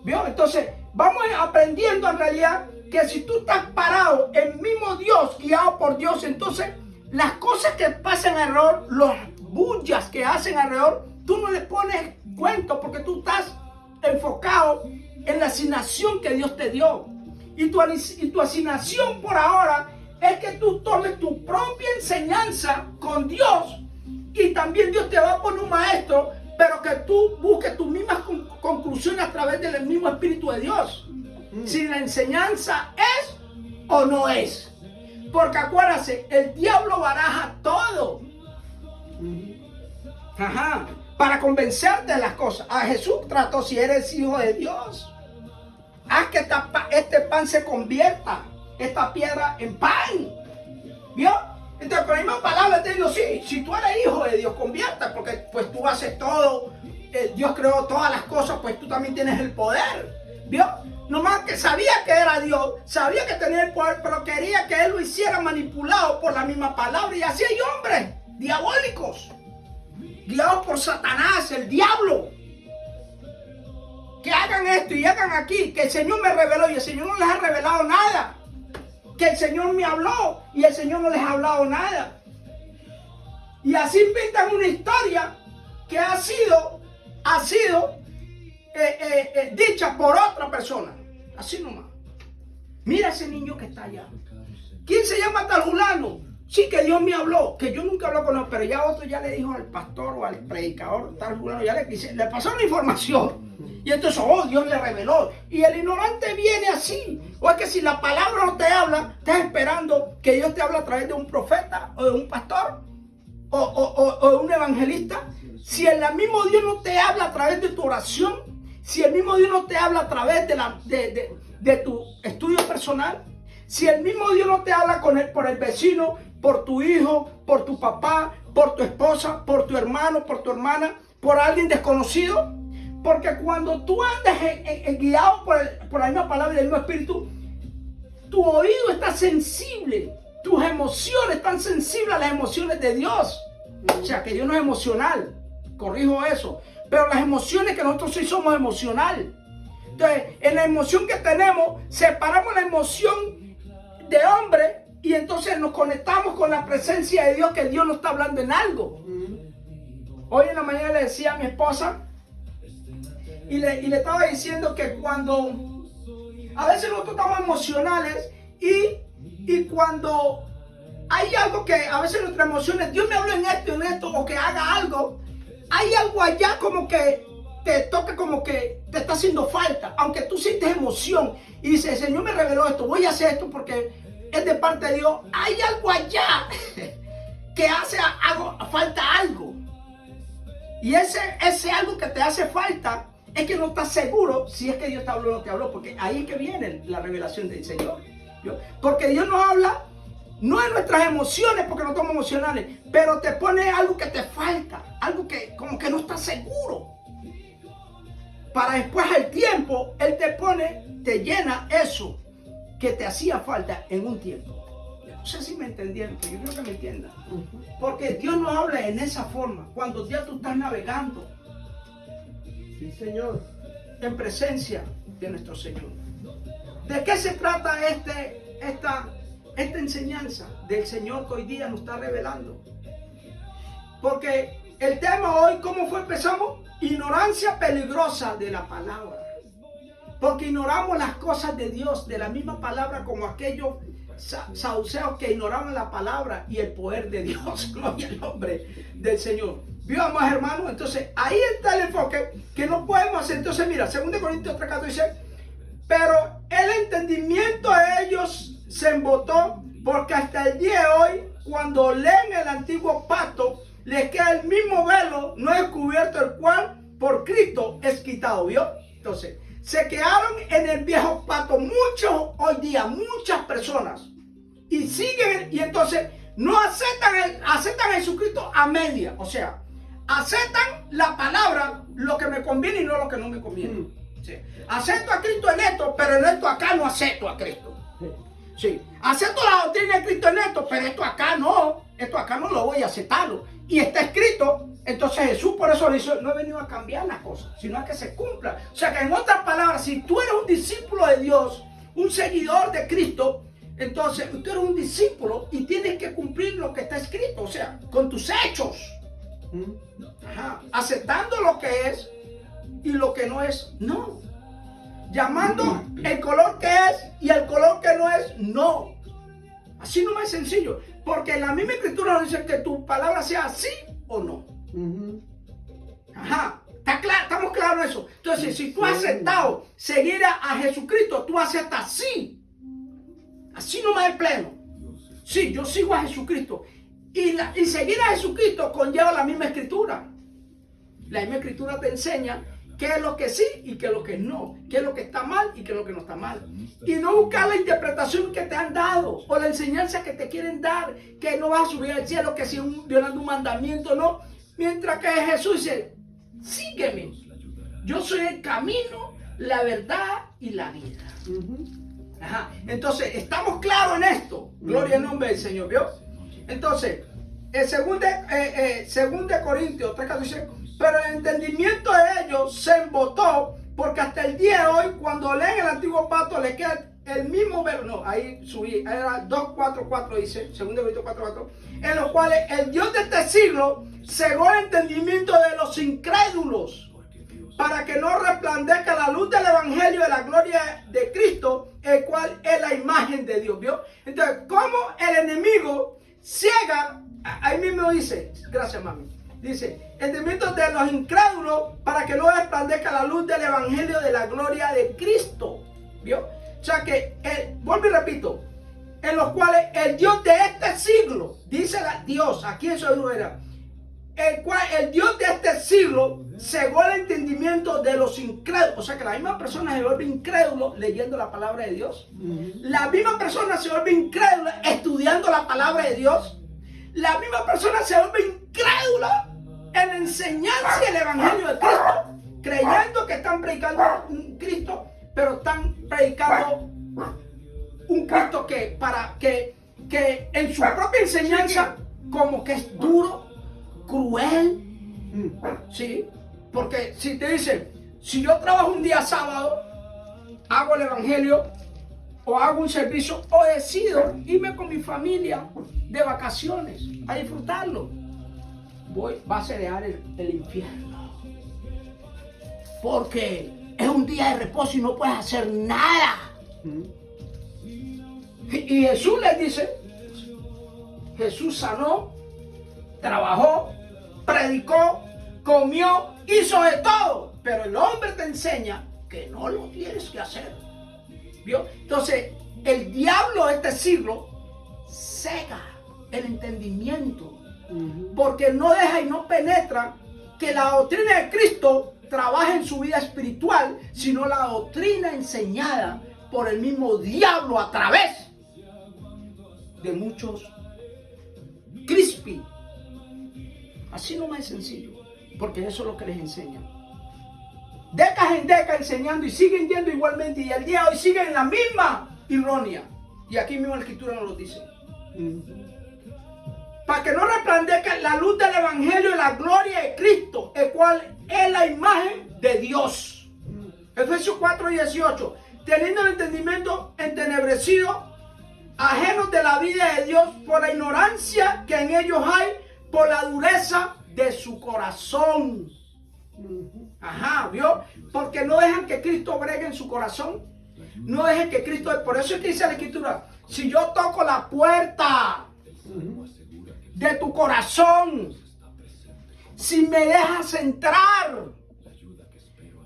¿Vio? Entonces vamos aprendiendo en realidad que si tú estás parado en mismo Dios, guiado por Dios, entonces las cosas que pasan alrededor, los bullas que hacen alrededor, tú no le pones cuento porque tú estás enfocado en la asignación que Dios te dio. Y tu asignación por ahora es que tú tomes tu propia enseñanza con Dios, y también Dios te va a poner un maestro, pero que tú busques tus mismas conclusiones a través del mismo Espíritu de Dios. Si la enseñanza es o no es. Porque acuérdate, el diablo baraja todo. Para convencerte de las cosas. A Jesús trató, si eres hijo de Dios, haz que este pan se convierta, esta piedra en pan. ¿Vio? Entonces, con la misma palabra te digo, sí, si tú eres hijo de Dios, convierta, porque pues tú haces todo. Dios creó todas las cosas, pues tú también tienes el poder. ¿Vio? Nomás que sabía que era Dios, sabía que tenía el poder, pero quería que él lo hiciera manipulado por la misma palabra. Y así hay hombres diabólicos, guiados por Satanás, el diablo, que hagan esto y hagan aquí, que el Señor me reveló y el Señor no les ha revelado nada, que el Señor me habló y el Señor no les ha hablado nada. Y así pintan una historia que ha sido dicha por otra persona. Así nomás. Mira ese niño que está allá. ¿Quién se llama tal fulano? Sí, que Dios me habló, que yo nunca hablé con él, pero ya otro ya le dijo al pastor o al predicador tal fulano, ya le pasó la información. Y entonces, Dios le reveló. Y el ignorante viene así. O es que si la palabra no te habla, estás esperando que Dios te hable a través de un profeta o de un pastor o de un evangelista. Si el mismo Dios no te habla a través de tu oración, si el mismo Dios no te habla a través de tu estudio personal, si el mismo Dios no te habla por el vecino, por tu hijo, por tu papá, por tu esposa, por tu hermano, por tu hermana, por alguien desconocido, porque cuando tú andas guiado por la misma palabra y el mismo espíritu, tu oído está sensible, tus emociones están sensibles a las emociones de Dios. O sea, que Dios no es emocional, corrijo eso, pero las emociones que nosotros sí somos emocional. Entonces, en la emoción que tenemos, separamos la emoción de hombre y entonces nos conectamos con la presencia de Dios, que Dios nos está hablando en algo. Hoy en la mañana le decía a mi esposa y le estaba diciendo que cuando a veces nosotros estamos emocionales y cuando hay algo que a veces nuestras emociones, Dios me habló en esto, o que haga algo, hay algo allá como que te toca, como que te está haciendo falta, aunque tú sientes emoción y dices, el Señor me reveló esto, voy a hacer esto porque es de parte de Dios. Hay algo allá que hace falta algo, y ese algo que te hace falta es que no estás seguro si es que Dios te habló o no te habló, porque ahí es que viene la revelación del Señor. Porque Dios nos habla no en nuestras emociones, porque no somos emocionales, pero te pone algo que te falta, algo que como que no estás seguro. Para después al tiempo, Él te llena eso que te hacía falta en un tiempo. No sé si me entendieron, pero yo creo que me entiendan. Porque Dios nos habla en esa forma, cuando ya tú estás navegando. Sí, Señor. En presencia de nuestro Señor. ¿De qué se trata esta enseñanza del Señor que hoy día nos está revelando? Porque el tema hoy, ¿cómo fue? Empezamos, ignorancia peligrosa de la palabra. Porque ignoramos las cosas de Dios, de la misma palabra, como aquellos saduceos que ignoraban la palabra y el poder de Dios. Gloria al nombre del Señor. ¿Vio, amados hermanos? Entonces, ahí está el enfoque que no podemos hacer. Entonces, mira, 2 Corintios 3:14 dice, pero el entendimiento de ellos se embotó, porque hasta el día de hoy, cuando leen el antiguo pacto, les queda el mismo velo no descubierto, el cual por Cristo es quitado. ¿Vio? Entonces, se quedaron en el viejo pacto muchos hoy día, muchas personas, y siguen, y entonces no aceptan a Jesucristo a media. O sea, aceptan la palabra, lo que me conviene y no lo que no me conviene. Sí. Acepto a Cristo en esto, pero en esto acá no acepto a Cristo. Sí. Acepto la doctrina de Cristo en esto, pero esto acá no lo voy a aceptarlo. Y está escrito. Entonces Jesús por eso dice, no he venido a cambiar las cosas, sino a que se cumplan. O sea que en otras palabras, si tú eres un discípulo de Dios, un seguidor de Cristo, entonces tú eres un discípulo y tienes que cumplir lo que está escrito, o sea, con tus hechos. Ajá. Aceptando lo que es y lo que no es, no. Llamando el color que es y el color que no es, no. Así no es sencillo, porque la misma escritura nos dice que tu palabra sea sí o no. Ajá, estamos claros en eso. Entonces, si tú has aceptado seguir a Jesucristo, tú aceptas sí. Así no es pleno. Sí, yo sigo a Jesucristo. Y seguir a Jesucristo conlleva la misma escritura. La misma escritura te enseña qué es lo que sí y qué es lo que no, qué es lo que está mal y qué es lo que no está mal. Y no buscar la interpretación que te han dado o la enseñanza que te quieren dar, que no vas a subir al cielo, que si violando un mandamiento, no. Mientras que Jesús dice, sígueme, yo soy el camino, la verdad y la vida. Ajá. Entonces, estamos claros en esto. Gloria al nombre del Señor, ¿vio? Entonces, el segundo Corintios 3:14 dice, pero el entendimiento de ellos se embotó, porque hasta el día de hoy, cuando leen el antiguo pacto, les queda el mismo verbo. No, ahí subí, era 2:4:4 dice, 2 Corintios 4:4, en los cuales el Dios de este siglo cegó el entendimiento de los incrédulos, para que no resplandezca la luz del evangelio de la gloria de Cristo, el cual es la imagen de Dios. ¿Vio? Entonces, ¿cómo el enemigo ciega? Ahí mismo dice, gracias mami, dice, entendimiento de los incrédulos, para que no resplandezca la luz del evangelio de la gloria de Cristo. ¿Vio? O sea que, vuelvo y repito, en los cuales el Dios de este siglo, dice Dios, aquí en su era, el Dios de este siglo cegó el entendimiento de los incrédulos. O sea que la misma persona se vuelve incrédulo leyendo la palabra de Dios. La misma persona se vuelve incrédula estudiando la palabra de Dios. La misma persona se vuelve incrédula en enseñarse el evangelio de Cristo, creyendo que están predicando un Cristo, pero están predicando un Cristo que en su propia enseñanza como que es duro, cruel. ¿Sí? Porque si te dicen, si yo trabajo un día sábado, hago el evangelio o hago un servicio o decido irme con mi familia de vacaciones a disfrutarlo, va a cerear el infierno, porque es un día de reposo y no puedes hacer nada. Y Jesús les dice, Jesús sanó, trabajó, predicó, comió, hizo de todo. Pero el hombre te enseña que no lo tienes que hacer. ¿Vio? Entonces, el diablo de este siglo cega el entendimiento, porque no deja y no penetra que la doctrina de Cristo trabaje en su vida espiritual, sino la doctrina enseñada por el mismo diablo a través de muchos crispy. Así nomás es sencillo, porque eso es lo que les enseñan. Décadas en décadas enseñando y siguen yendo igualmente, y el día de hoy siguen en la misma ironía. Y aquí mismo la Escritura nos lo dice. Para que no resplandezca la luz del Evangelio y la gloria de Cristo, el cual es la imagen de Dios. Efesios 4:18. Teniendo el entendimiento entenebrecido, ajenos de la vida de Dios por la ignorancia que en ellos hay, por la dureza de su corazón. Ajá, ¿vio? Porque no dejan que Cristo bregue en su corazón. No dejen que Cristo... Por eso es que dice la Escritura, si yo toco la puerta de tu corazón, si me dejas entrar,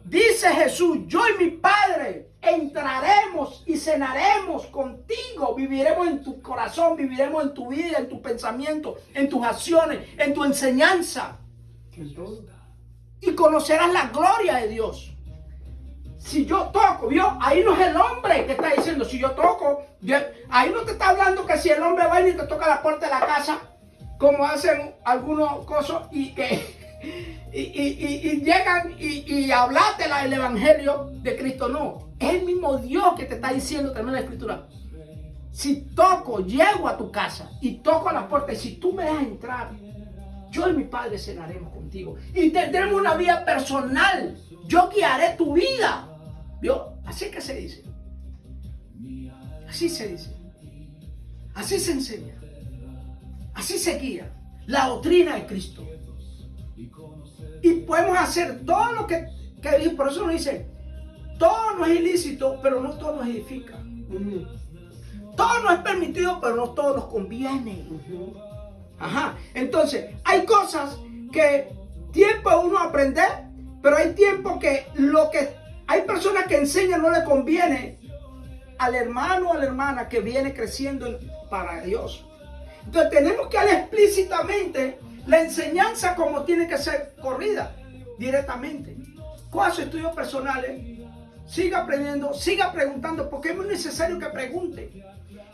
dice Jesús, yo y mi Padre entraremos y cenaremos contigo, viviremos en tu corazón, viviremos en tu vida, en tu pensamiento, en tus acciones, en tu enseñanza. Y conocerás la gloria de Dios. Si yo toco, ¿vio? Ahí no es el hombre que está diciendo, si yo toco, ahí no te está hablando que si el hombre va y te toca la puerta de la casa, como hacen algunos cosas y llegan y hablate el evangelio de Cristo. No, es el mismo Dios que te está diciendo también la Escritura. Si toco, llego a tu casa y toco a la puerta, y si tú me dejas entrar, yo y mi Padre cenaremos contigo y tendremos una vida personal. Yo guiaré tu vida. ¿Vio? Así que se dice. Así se dice. Así se enseña. Así se guía la doctrina de Cristo. Y podemos hacer todo lo que por eso nos dice, todo no es ilícito, pero no todo nos edifica. Todo no es permitido, pero no todo nos conviene. Ajá. Entonces, hay cosas que tiempo a uno aprender, pero hay tiempo que hay personas que enseñan no le conviene al hermano o a la hermana que viene creciendo para Dios. Entonces tenemos que darle explícitamente la enseñanza como tiene que ser corrida directamente. Con sus estudios personales, siga aprendiendo, siga preguntando, porque es muy necesario que pregunte.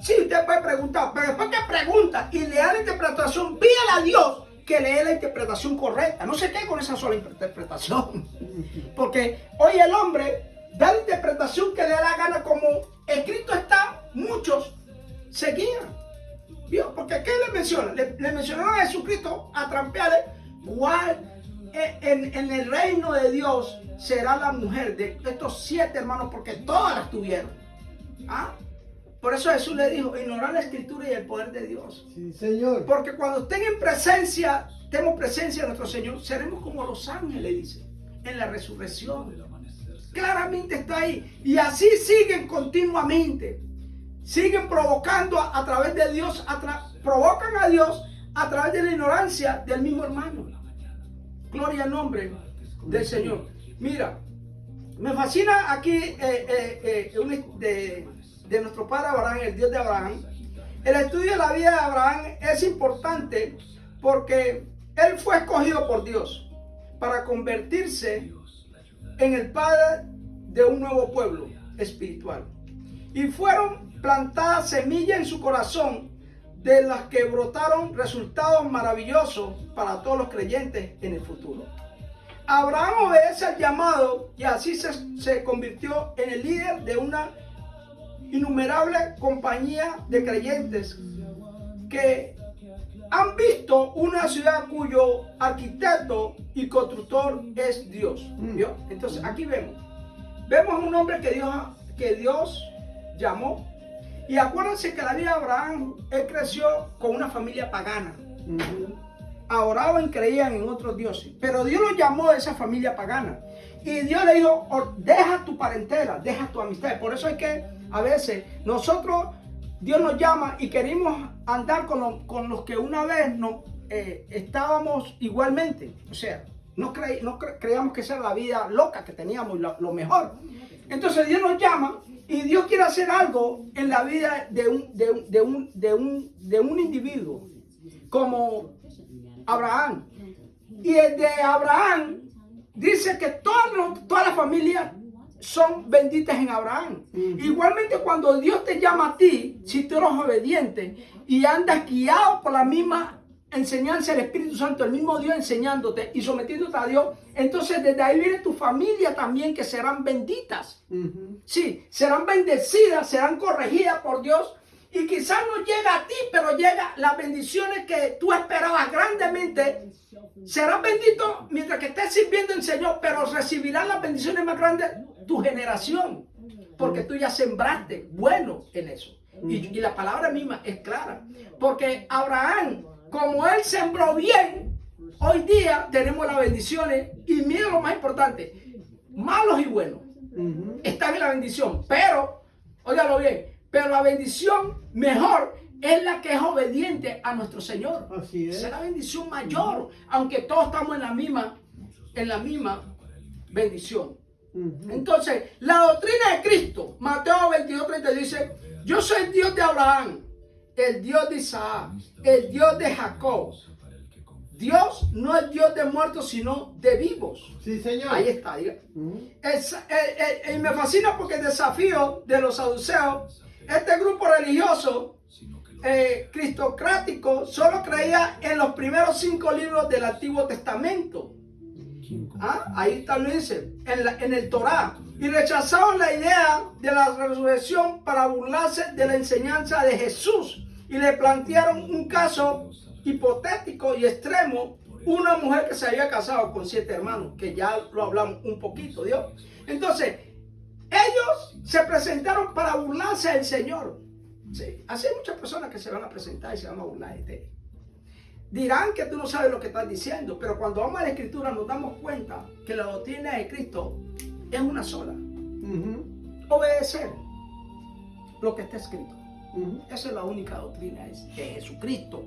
Sí, usted puede preguntar, pero después que pregunta y le da la interpretación, pídale a Dios que le dé la interpretación correcta. No se quede con esa sola interpretación. Porque hoy el hombre da la interpretación que le da la gana, como escrito está, muchos se guían. ¿Vio? Porque ¿qué le mencionan? Le mencionaron a Jesucristo a trampearle. ¿Cuál en el reino de Dios será la mujer de estos 7 hermanos? Porque todas las tuvieron. ¿Ah? Por eso Jesús le dijo, ignorar la escritura y el poder de Dios. Sí, Señor. Porque cuando tenemos presencia de nuestro Señor, seremos como los ángeles, dice, en la resurrección. Claramente está ahí. Y así siguen continuamente. Siguen provocando a través de Dios, provocan a Dios a través de la ignorancia del mismo hermano. Gloria al nombre del Señor. Mira, me fascina aquí de nuestro padre Abraham, el Dios de Abraham. El estudio de la vida de Abraham es importante porque él fue escogido por Dios para convertirse en el padre de un nuevo pueblo espiritual. Y fueron plantadas semillas en su corazón de las que brotaron resultados maravillosos para todos los creyentes en el futuro. Abraham obedece al llamado y así se convirtió en el líder de una innumerable compañía de creyentes que han visto una ciudad cuyo arquitecto y constructor es Dios. ¿Vio? Entonces aquí vemos un hombre que Dios llamó. Y acuérdense que la vida de Abraham, él creció con una familia pagana. Adoraban y creían en otros dioses. Pero Dios lo llamó de esa familia pagana. Y Dios le dijo, deja tu parentela, deja tu amistad. Por eso hay que, a veces, nosotros Dios nos llama y queremos andar con los que una vez estábamos igualmente. O sea, no creíamos que esa era la vida loca que teníamos, lo mejor. Entonces Dios nos llama y Dios quiere hacer algo en la vida de un individuo como Abraham. Y el de Abraham dice que todas las familias son benditas en Abraham. Igualmente cuando Dios te llama a ti, si tú eres obediente y andas guiado por la misma enseñanza del Espíritu Santo, el mismo Dios enseñándote y sometiéndote a Dios, entonces desde ahí viene tu familia también, que serán benditas. Sí, serán bendecidas, serán corregidas por Dios. Y quizás no llega a ti, pero llega las bendiciones que tú esperabas grandemente. Serás bendito mientras que estés sirviendo al Señor, pero recibirás las bendiciones más grandes tu generación, porque tú ya sembraste bueno en eso. Y la palabra misma es clara, porque Abraham, como él sembró bien, hoy día tenemos las bendiciones. Y mira lo más importante, malos y buenos están en la bendición, pero, óigalo bien, pero la bendición mejor es la que es obediente a nuestro Señor. Así es. Esa es la bendición mayor, aunque todos estamos en la misma bendición. Entonces, la doctrina de Cristo, Mateo 22:30 dice: yo soy el Dios de Abraham, el Dios de Isaac, el Dios de Jacob. Dios no es Dios de muertos, sino de vivos. Sí, Señor. Ahí está, diga. Y me fascina porque el desafío de los saduceos, este grupo religioso cristocrático, solo creía en los primeros 5 libros del Antiguo Testamento. Ahí también dice, en el Torá. Y rechazaron la idea de la resurrección para burlarse de la enseñanza de Jesús. Y le plantearon un caso hipotético y extremo: una mujer que se había casado con 7 hermanos, que ya lo hablamos un poquito, Dios. Entonces, ellos se presentaron para burlarse del Señor. Sí, así hay muchas personas que se van a presentar y se van a burlar de ti. Dirán que tú no sabes lo que estás diciendo, pero cuando vamos a la Escritura nos damos cuenta que la doctrina de Cristo es una sola. Obedecer lo que está escrito. Esa es la única doctrina de Jesucristo.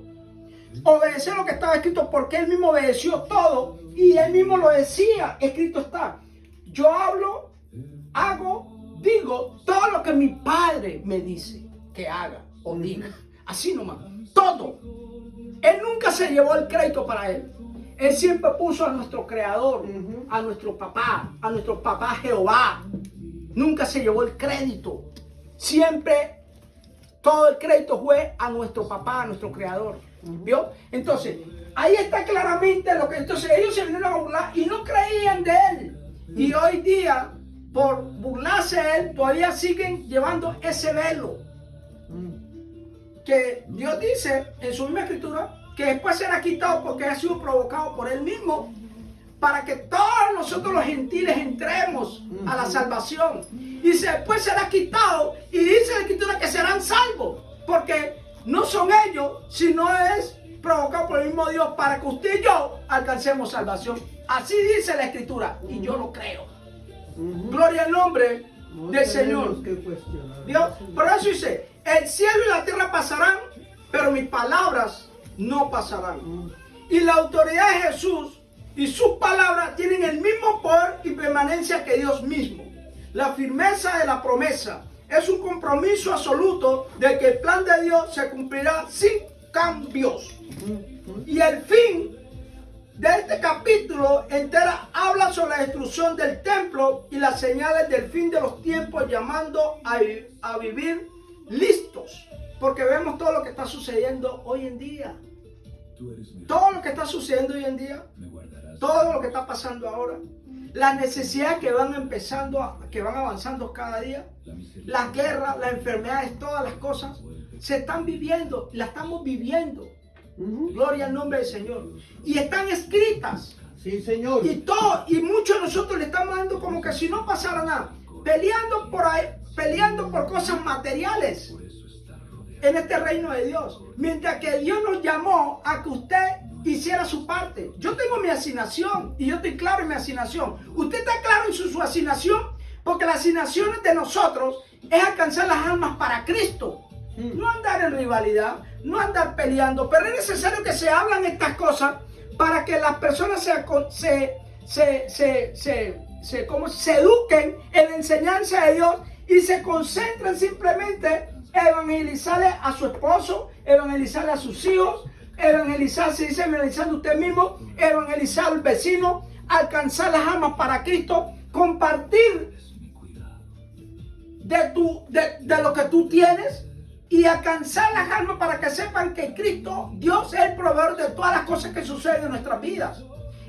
Obedecer lo que estaba escrito, porque Él mismo obedeció todo y Él mismo lo decía. Escrito está: yo hablo, hago, digo todo lo que mi Padre me dice que haga o diga. Así nomás, todo. Él nunca se llevó el crédito para Él. Él siempre puso a nuestro Creador, a nuestro papá Jehová. Nunca se llevó el crédito. Siempre todo el crédito fue a nuestro papá, a nuestro Creador. ¿Vio? Entonces, ahí está claramente lo que... Entonces ellos se vinieron a burlar y no creían de Él. Y hoy día, por burlarse de Él, todavía siguen llevando ese velo. Que Dios dice en su misma Escritura que después será quitado porque ha sido provocado por Él mismo, para que todos nosotros los gentiles entremos a la salvación. Y después será quitado, y dice la Escritura que serán salvos, porque no son ellos, sino es provocado por el mismo Dios, para que usted y yo alcancemos salvación. Así dice la Escritura, y yo lo creo. Gloria al nombre del Señor. Dios, por eso dice: el cielo y la tierra pasarán, pero mis palabras no pasarán. Y la autoridad de Jesús y sus palabras tienen el mismo poder y permanencia que Dios mismo. La firmeza de la promesa es un compromiso absoluto de que el plan de Dios se cumplirá sin cambios. Y el fin de este capítulo entera habla sobre la destrucción del templo y las señales del fin de los tiempos, llamando a vivir listos, porque vemos todo lo que está sucediendo hoy en día. Todo lo que está sucediendo hoy en día, todo lo que está pasando ahora, las necesidades que van que van avanzando cada día, las guerras, las enfermedades, todas las cosas se están viviendo, las estamos viviendo. Gloria al nombre del Señor. Y están escritas. Sí, Señor. Y muchos de nosotros le estamos dando como que si no pasara nada, peleando por ahí, peleando por cosas materiales en este reino de Dios, mientras que Dios nos llamó a que usted hiciera su parte. Yo tengo mi asignación y yo estoy claro en mi asignación. Usted está claro en su asignación, porque la asignación de nosotros es alcanzar las almas para Cristo. No andar en rivalidad, no andar peleando, pero es necesario que se hablan estas cosas para que las personas se eduquen en la enseñanza de Dios y se concentren simplemente en evangelizarle a su esposo, evangelizarle a sus hijos, evangelizar, se dice evangelizando usted mismo, evangelizar al vecino, alcanzar las almas para Cristo, compartir de lo que tú tienes y alcanzar las almas para que sepan que Cristo, Dios es el proveedor de todas las cosas que suceden en nuestras vidas.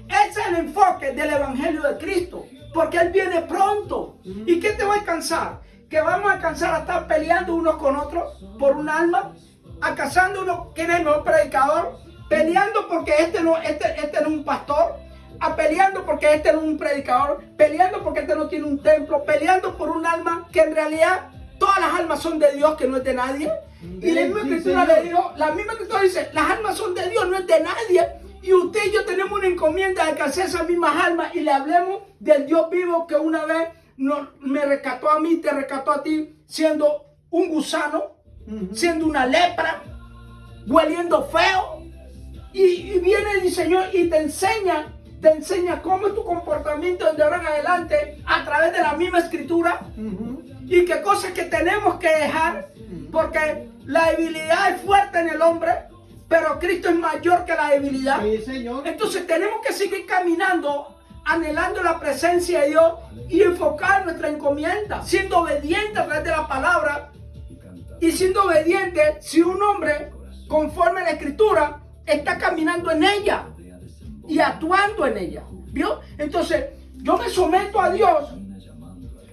Ese es el enfoque del Evangelio de Cristo, porque Él viene pronto. ¿Y qué te va a alcanzar? Que vamos a alcanzar a estar peleando unos con otros por un alma, alcanzando uno que es el mejor predicador, peleando porque este no es un pastor, peleando porque este no es un predicador, peleando porque este no tiene un templo, peleando por un alma que en realidad todas las almas son de Dios, que no es de nadie. Y la misma escritura le dijo, la misma escritura dice, las almas son de Dios, no es de nadie. Y usted y yo tenemos una encomienda de alcanzar esas mismas almas y le hablemos del Dios vivo que una vez me rescató a mí, te rescató a ti, siendo un gusano, siendo una lepra, hueliendo feo. Y viene el Señor y te enseña cómo es tu comportamiento de ahora en adelante a través de la misma escritura. Y qué cosas que tenemos que dejar, porque la debilidad es fuerte en el hombre, pero Cristo es mayor que la debilidad. Sí, Señor. Entonces tenemos que seguir caminando, anhelando la presencia de Dios y enfocar nuestra encomienda, siendo obediente a través de la palabra. Y siendo obediente, si un hombre, conforme a la escritura, está caminando en ella y actuando en ella, ¿vio? Entonces yo me someto a Dios,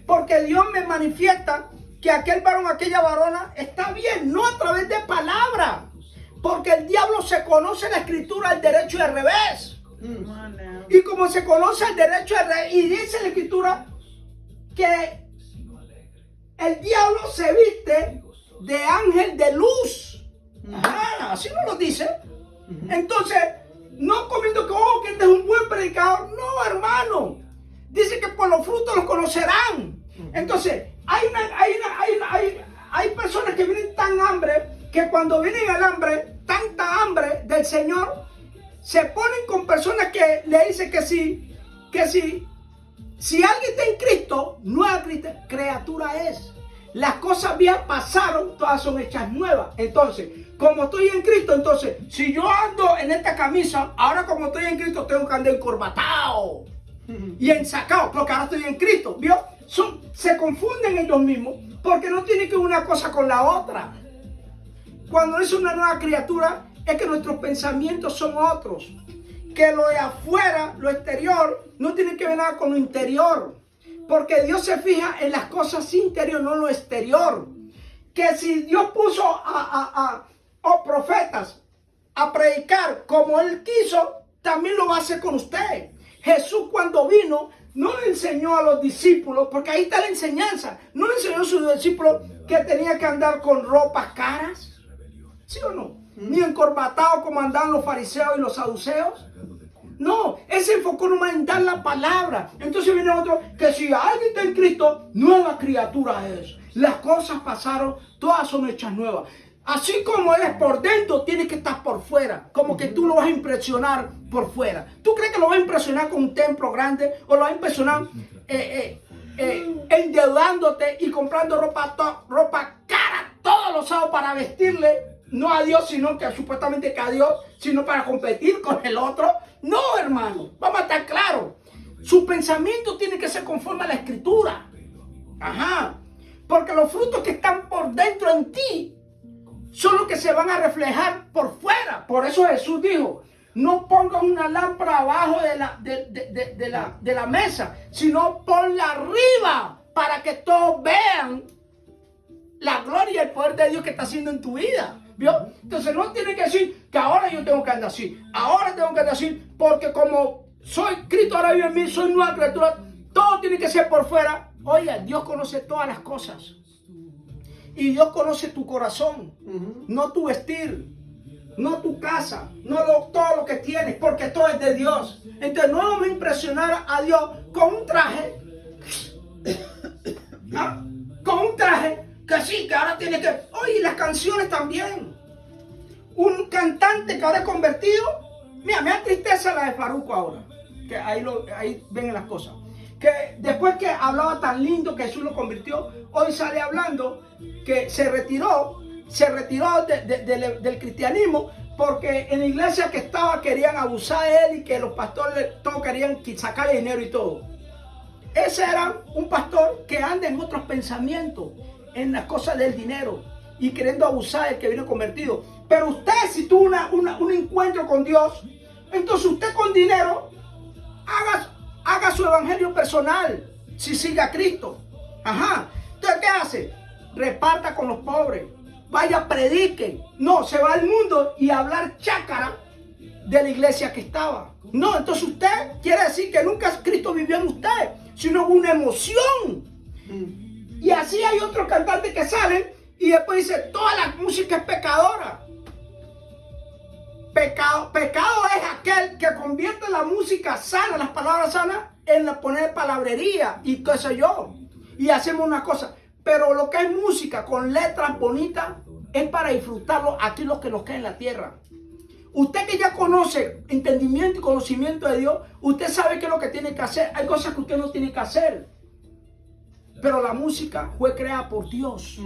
porque Dios me manifiesta que aquel varón, aquella varona está bien, no a través de palabra, porque el diablo se conoce la escritura al derecho y al revés. Y como se conoce el derecho y al revés, y dice la escritura que el diablo se viste de ángel de luz. Así no lo dice. Entonces, no comiendo que este es un buen predicador. No, hermano. Dice que por los frutos los conocerán. Entonces, hay personas que vienen tan hambre que cuando vienen al hambre, tanta hambre del Señor, se ponen con personas que le dicen que si alguien está en Cristo, nueva criatura es. Las cosas viejas pasaron, todas son hechas nuevas. Entonces, como estoy en Cristo, entonces, si yo ando en esta camisa, ahora como estoy en Cristo, tengo que andar encorbatado y ensacado, porque ahora estoy en Cristo, ¿vio? Se confunden ellos mismos, porque no tiene que ver una cosa con la otra. Cuando es una nueva criatura, es que nuestros pensamientos son otros. Que lo de afuera, lo exterior, no tiene que ver nada con lo interior. Porque Dios se fija en las cosas interiores, no en lo exterior. Que si Dios puso a profetas a predicar como Él quiso, también lo va a hacer con usted. Jesús cuando vino, no le enseñó a los discípulos, porque ahí está la enseñanza. No le enseñó a sus discípulos que tenía que andar con ropas caras. ¿Sí o no? Ni encorbatados como andaban los fariseos y los saduceos. No, él se enfocó nomás en dar la palabra. Entonces viene otro, que si alguien está en Cristo, nueva criatura es. Las cosas pasaron, todas son hechas nuevas. Así como eres por dentro, tienes que estar por fuera. Como que tú lo vas a impresionar por fuera. ¿Tú crees que lo vas a impresionar con un templo grande? ¿O lo vas a impresionar endeudándote y comprando ropa cara todos los sábados para vestirle? No a Dios, sino que supuestamente que a Dios, sino para competir con el otro. No, hermano, vamos a estar claros. Su pensamiento tiene que ser conforme a la escritura. Porque los frutos que están por dentro en ti son los que se van a reflejar por fuera. Por eso Jesús dijo, no pongas una lámpara abajo de la mesa, sino ponla arriba para que todos vean la gloria y el poder de Dios que está haciendo en tu vida. ¿Vio? Entonces no tiene que decir que ahora yo tengo que andar así, ahora tengo que andar así, porque como soy Cristo ahora vive en mí, soy nueva criatura, todo tiene que ser por fuera. Oye, Dios conoce todas las cosas y Dios conoce tu corazón, no tu vestir, no tu casa, no todo lo que tienes, porque todo es de Dios. Entonces no vamos a impresionar a Dios con un traje, con un traje Que sí, que ahora tiene que... Oye, las canciones también. Un cantante que ahora es convertido. Mira, me da tristeza la de Farruko ahora. Que ahí ven las cosas. Que después que hablaba tan lindo que Jesús lo convirtió, hoy sale hablando que se retiró del cristianismo porque en la iglesia que estaba querían abusar de él y que los pastores todos querían sacarle dinero y todo. Ese era un pastor que anda en otros pensamientos, en las cosas del dinero y queriendo abusar del que vino convertido. Pero usted, si tuvo un encuentro con Dios, entonces usted con dinero haga su evangelio personal, si sigue a Cristo. Ajá. Entonces, ¿qué hace? Reparta con los pobres. Vaya, predique. No, se va al mundo y a hablar chácara de la iglesia que estaba. No, entonces usted quiere decir que nunca Cristo vivió en usted, sino una emoción. Y así hay otros cantantes que salen y después dice, toda la música es pecadora. Pecado es aquel que convierte la música sana, las palabras sanas, en poner palabrería y qué sé yo. Y hacemos una cosa. Pero lo que es música con letras bonitas es para disfrutarlo aquí los que nos queda en la tierra. Usted que ya conoce entendimiento y conocimiento de Dios, usted sabe qué es lo que tiene que hacer. Hay cosas que usted no tiene que hacer. Pero la música fue creada por Dios.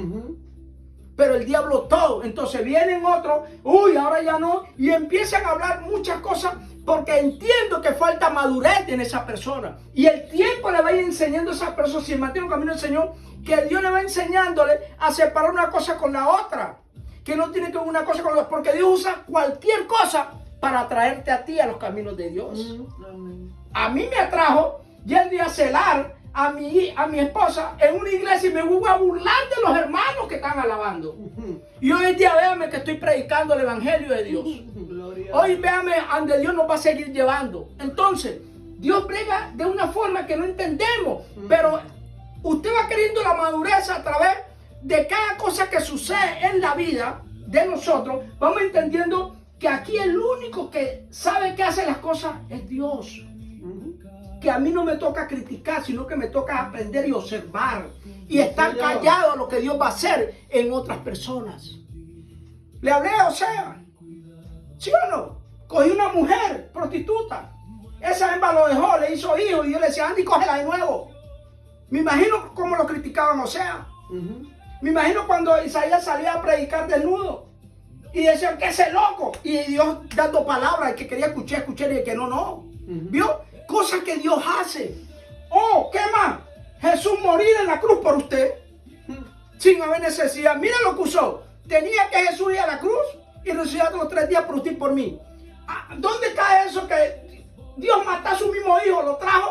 Pero el diablo todo. Entonces vienen otros, uy, ahora ya no. Y empiezan a hablar muchas cosas porque entiendo que falta madurez en esa persona. Y el tiempo le va a ir enseñando a esa persona, si mantiene un camino del Señor, que Dios le va enseñándole a separar una cosa con la otra. Que no tiene que ver una cosa con la otra. Porque Dios usa cualquier cosa para atraerte a ti a los caminos de Dios. A mí me atrajo yendo a celar a mi esposa en una iglesia y me voy a burlar de los hermanos que están alabando. Y hoy en día véame que estoy predicando el evangelio de Dios. Hoy véame a donde Dios nos va a seguir llevando. Entonces, Dios brega de una forma que no entendemos, pero usted va queriendo la madurez a través de cada cosa que sucede en la vida de nosotros. Vamos entendiendo que aquí el único que sabe que hace las cosas es Dios. Que a mí no me toca criticar, sino que me toca aprender y observar y estar callado a lo que Dios va a hacer en otras personas. Le hablé a Osea, ¿sí o no? Cogí una mujer prostituta, esa hembra lo dejó, le hizo hijos y yo le decía, Andy, cógela de nuevo. Me imagino cómo lo criticaban a Osea. Me imagino cuando Isaías salía a predicar desnudo y decían que ese loco, y Dios dando palabras, el que quería escuchar y el que no. ¿Vio? Cosas que Dios hace. Oh, ¿qué más? Jesús morir en la cruz por usted sin haber necesidad. Mira lo que usó. Tenía que Jesús ir a la cruz y resucitar los 3 días por usted y por mí. ¿Dónde está eso que Dios mató a su mismo hijo, lo trajo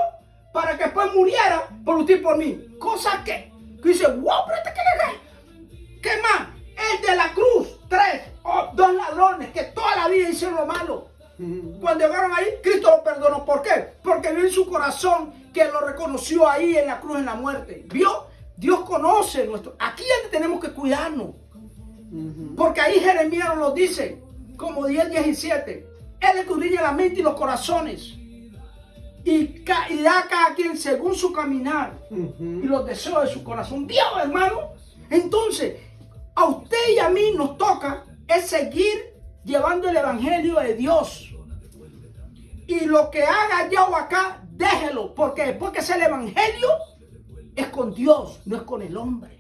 para que después muriera por usted y por mí? Cosas que dice, wow, pero ¿qué más? El de la cruz, 2 ladrones que toda la vida hicieron lo malo. Cuando llegaron ahí, Cristo lo perdonó. ¿Por qué? Porque vio en su corazón que lo reconoció ahí en la cruz, en la muerte. ¿Vio? Dios conoce nuestro... Aquí es donde tenemos que cuidarnos. Porque ahí Jeremías nos lo dice, como 10:17. Él escudriña la mente y los corazones. Y da a cada quien según su caminar y los deseos de su corazón. Dios, hermano. Entonces, a usted y a mí nos toca es seguir llevando el evangelio de Dios. Y lo que haga allá o acá, déjelo. Porque después que sea el evangelio, es con Dios, no es con el hombre.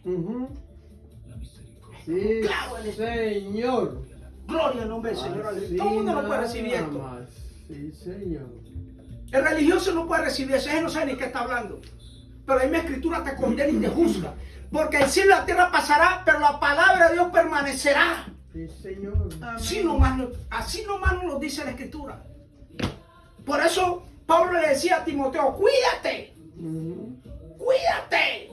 Sí, claro, Señor. Gloria al nombre del Señor. Todo el mundo no puede recibir esto. Sí, Señor. El religioso no puede recibir eso. Él no sabe ni qué está hablando. Pero ahí mi escritura te condena y te juzga. Porque el cielo y la tierra pasará, pero la palabra de Dios permanecerá. Sí, Señor. Así nomás nos lo dice la escritura. Por eso Pablo le decía a Timoteo, cuídate. Cuídate.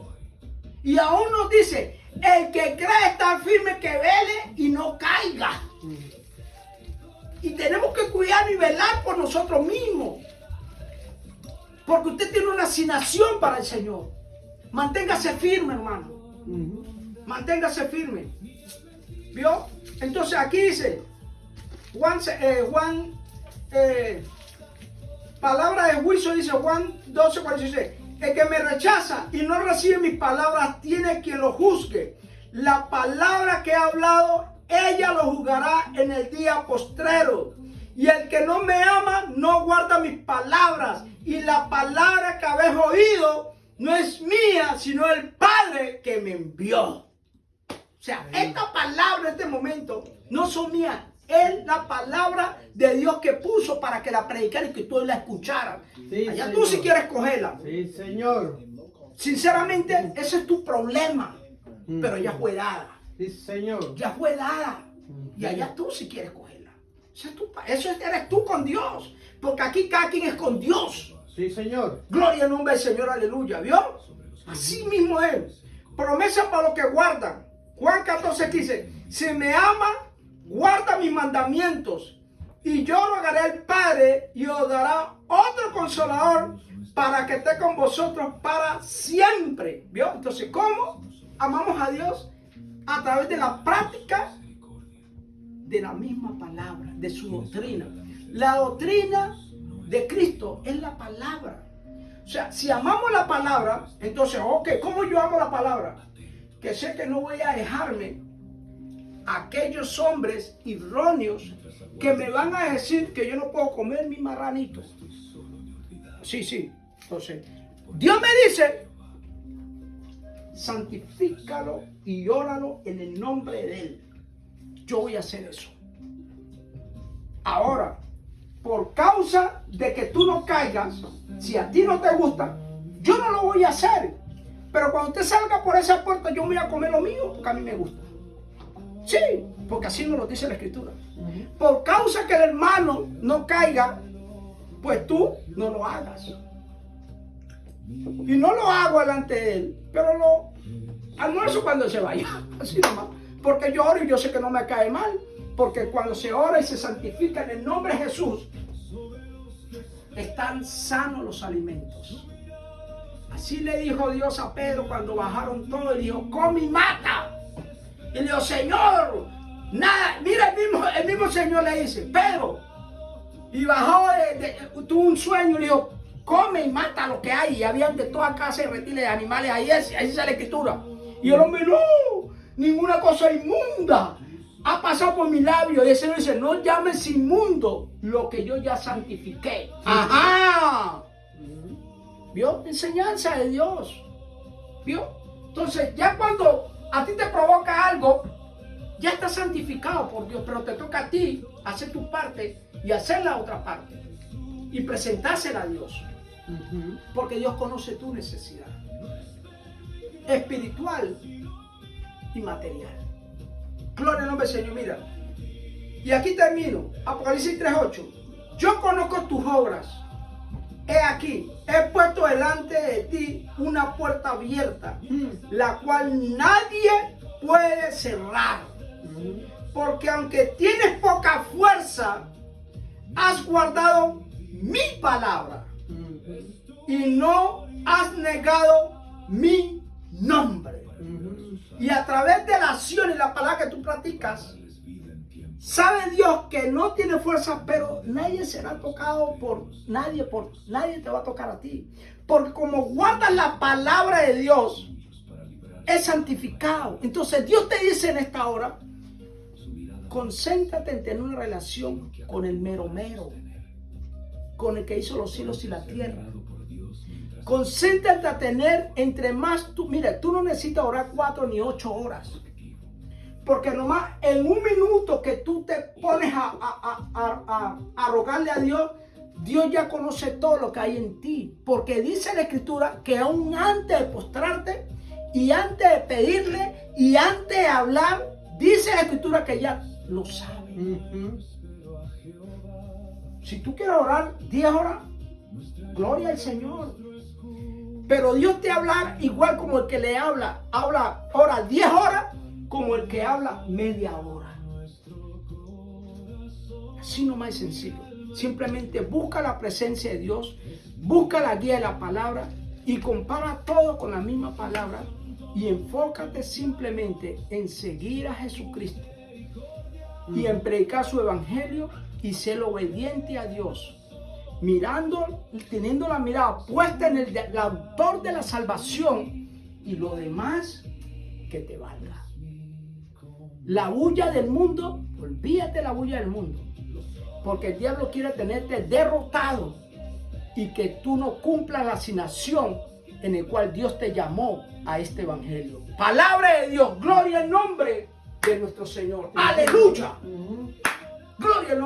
Y aún nos dice, el que cree estar firme, que vele y no caiga. Y tenemos que cuidar y velar por nosotros mismos. Porque usted tiene una asignación para el Señor. Manténgase firme, hermano. Manténgase firme. ¿Vio? Entonces aquí dice, palabra de juicio, dice Juan 12:46. El que me rechaza y no recibe mis palabras tiene quien lo juzgue. la palabra que he hablado, ella lo juzgará en el día postrero. Y el que no me ama no guarda mis palabras. Y la palabra que habéis oído no es mía, sino el Padre que me envió. O sea, esta palabra en este momento no son mías. Es la palabra de Dios que puso para que la predicara y que tú la escucharas. Sí, Allá Señor. tú si quieres cogerla. Sí, Señor. Sinceramente, ese es tu problema. Pero ya fue dada. Sí, Señor. Ya fue dada. Y allá tú si quieres cogerla. Eso eres tú con Dios. Porque aquí cada quien es con Dios. Sí, Señor. Gloria al nombre del Señor, aleluya. ¿Vio? Así mismo es. Promesa para los que guardan. Juan 14 dice: si me ama, guarda mis mandamientos. Y yo rogaré al Padre y os dará otro consolador para que esté con vosotros para siempre. ¿Vio? Entonces, ¿cómo amamos a Dios? A través de la práctica de la misma palabra, de su doctrina. La doctrina de Cristo es la palabra. O sea, si amamos la palabra, entonces, ok, ¿cómo yo amo la palabra? Que sé que no voy a dejarme a aquellos hombres erróneos que me van a decir que yo no puedo comer mi marranito. Sí. Entonces, Dios me dice: santifícalo y óralo en el nombre de Él. Yo voy a hacer eso. Ahora, por causa de que tú no caigas, si a ti no te gusta, yo no lo voy a hacer. Pero cuando usted salga por esa puerta, yo voy a comer lo mío porque a mí me gusta. Sí, porque así nos lo dice la Escritura. Por causa que el hermano no caiga, pues tú no lo hagas. Y no lo hago delante de él, pero lo almuerzo cuando se vaya. Así nomás. Porque yo oro y yo sé que no me cae mal. Porque cuando se ora y se santifica en el nombre de Jesús, están sanos los alimentos. Así le dijo Dios a Pedro cuando bajaron todos. Le dijo: come y mata. Y le dijo: Señor, nada. Mira, el mismo Señor le dice: Pedro. Y bajó, tuvo un sueño y le dijo: come y mata lo que hay. Y habían de toda clase de reptiles, de animales. Ahí es la Escritura. Y el hombre: no, ninguna cosa inmunda ha pasado por mi labio. Y el Señor dice: no llames inmundo lo que yo ya santifiqué. Ajá. ¿Vio? Enseñanza de Dios. ¿Vio? Entonces, ya cuando a ti te provoca algo, ya está santificado por Dios, pero te toca a ti hacer tu parte y hacer la otra parte y presentársela a Dios. Porque Dios conoce tu necesidad espiritual y material. Gloria al nombre del Señor. Mira, y aquí termino. Apocalipsis 3:8. Yo conozco tus obras. He aquí, he puesto delante de ti una puerta abierta, la cual nadie puede cerrar. Porque aunque tienes poca fuerza, has guardado mi palabra y no has negado mi nombre. Y a través de la acción y la palabra que tú practicas, sabe Dios que no tiene fuerza, pero nadie será tocado por nadie te va a tocar a ti. Porque como guardas la palabra de Dios, es santificado. Entonces Dios te dice en esta hora: concéntrate en tener una relación con el mero mero, con el que hizo los cielos y la tierra. Concéntrate a tener entre más tú. Mira, tú no necesitas orar 4 ni 8 horas. Porque nomás en un minuto que tú te pones a rogarle a Dios, Dios ya conoce todo lo que hay en ti. Porque dice la Escritura que aún antes de postrarte y antes de pedirle y antes de hablar, dice la Escritura que ya lo sabe. Si tú quieres orar 10 horas, gloria al Señor. Pero Dios te habla igual como el que le habla. Ora 10 horas como el que habla media hora. Así nomás es sencillo. Simplemente busca la presencia de Dios, busca la guía de la palabra y compara todo con la misma palabra y enfócate simplemente en seguir a Jesucristo y en predicar su evangelio y ser obediente a Dios, mirando, teniendo la mirada puesta en el autor de la salvación, y lo demás que te valga. La bulla del mundo, olvídate de la bulla del mundo. Porque el diablo quiere tenerte derrotado y que tú no cumplas la asignación en el cual Dios te llamó a este evangelio. Palabra de Dios, gloria al nombre de nuestro Señor. Aleluya. Gloria al nombre.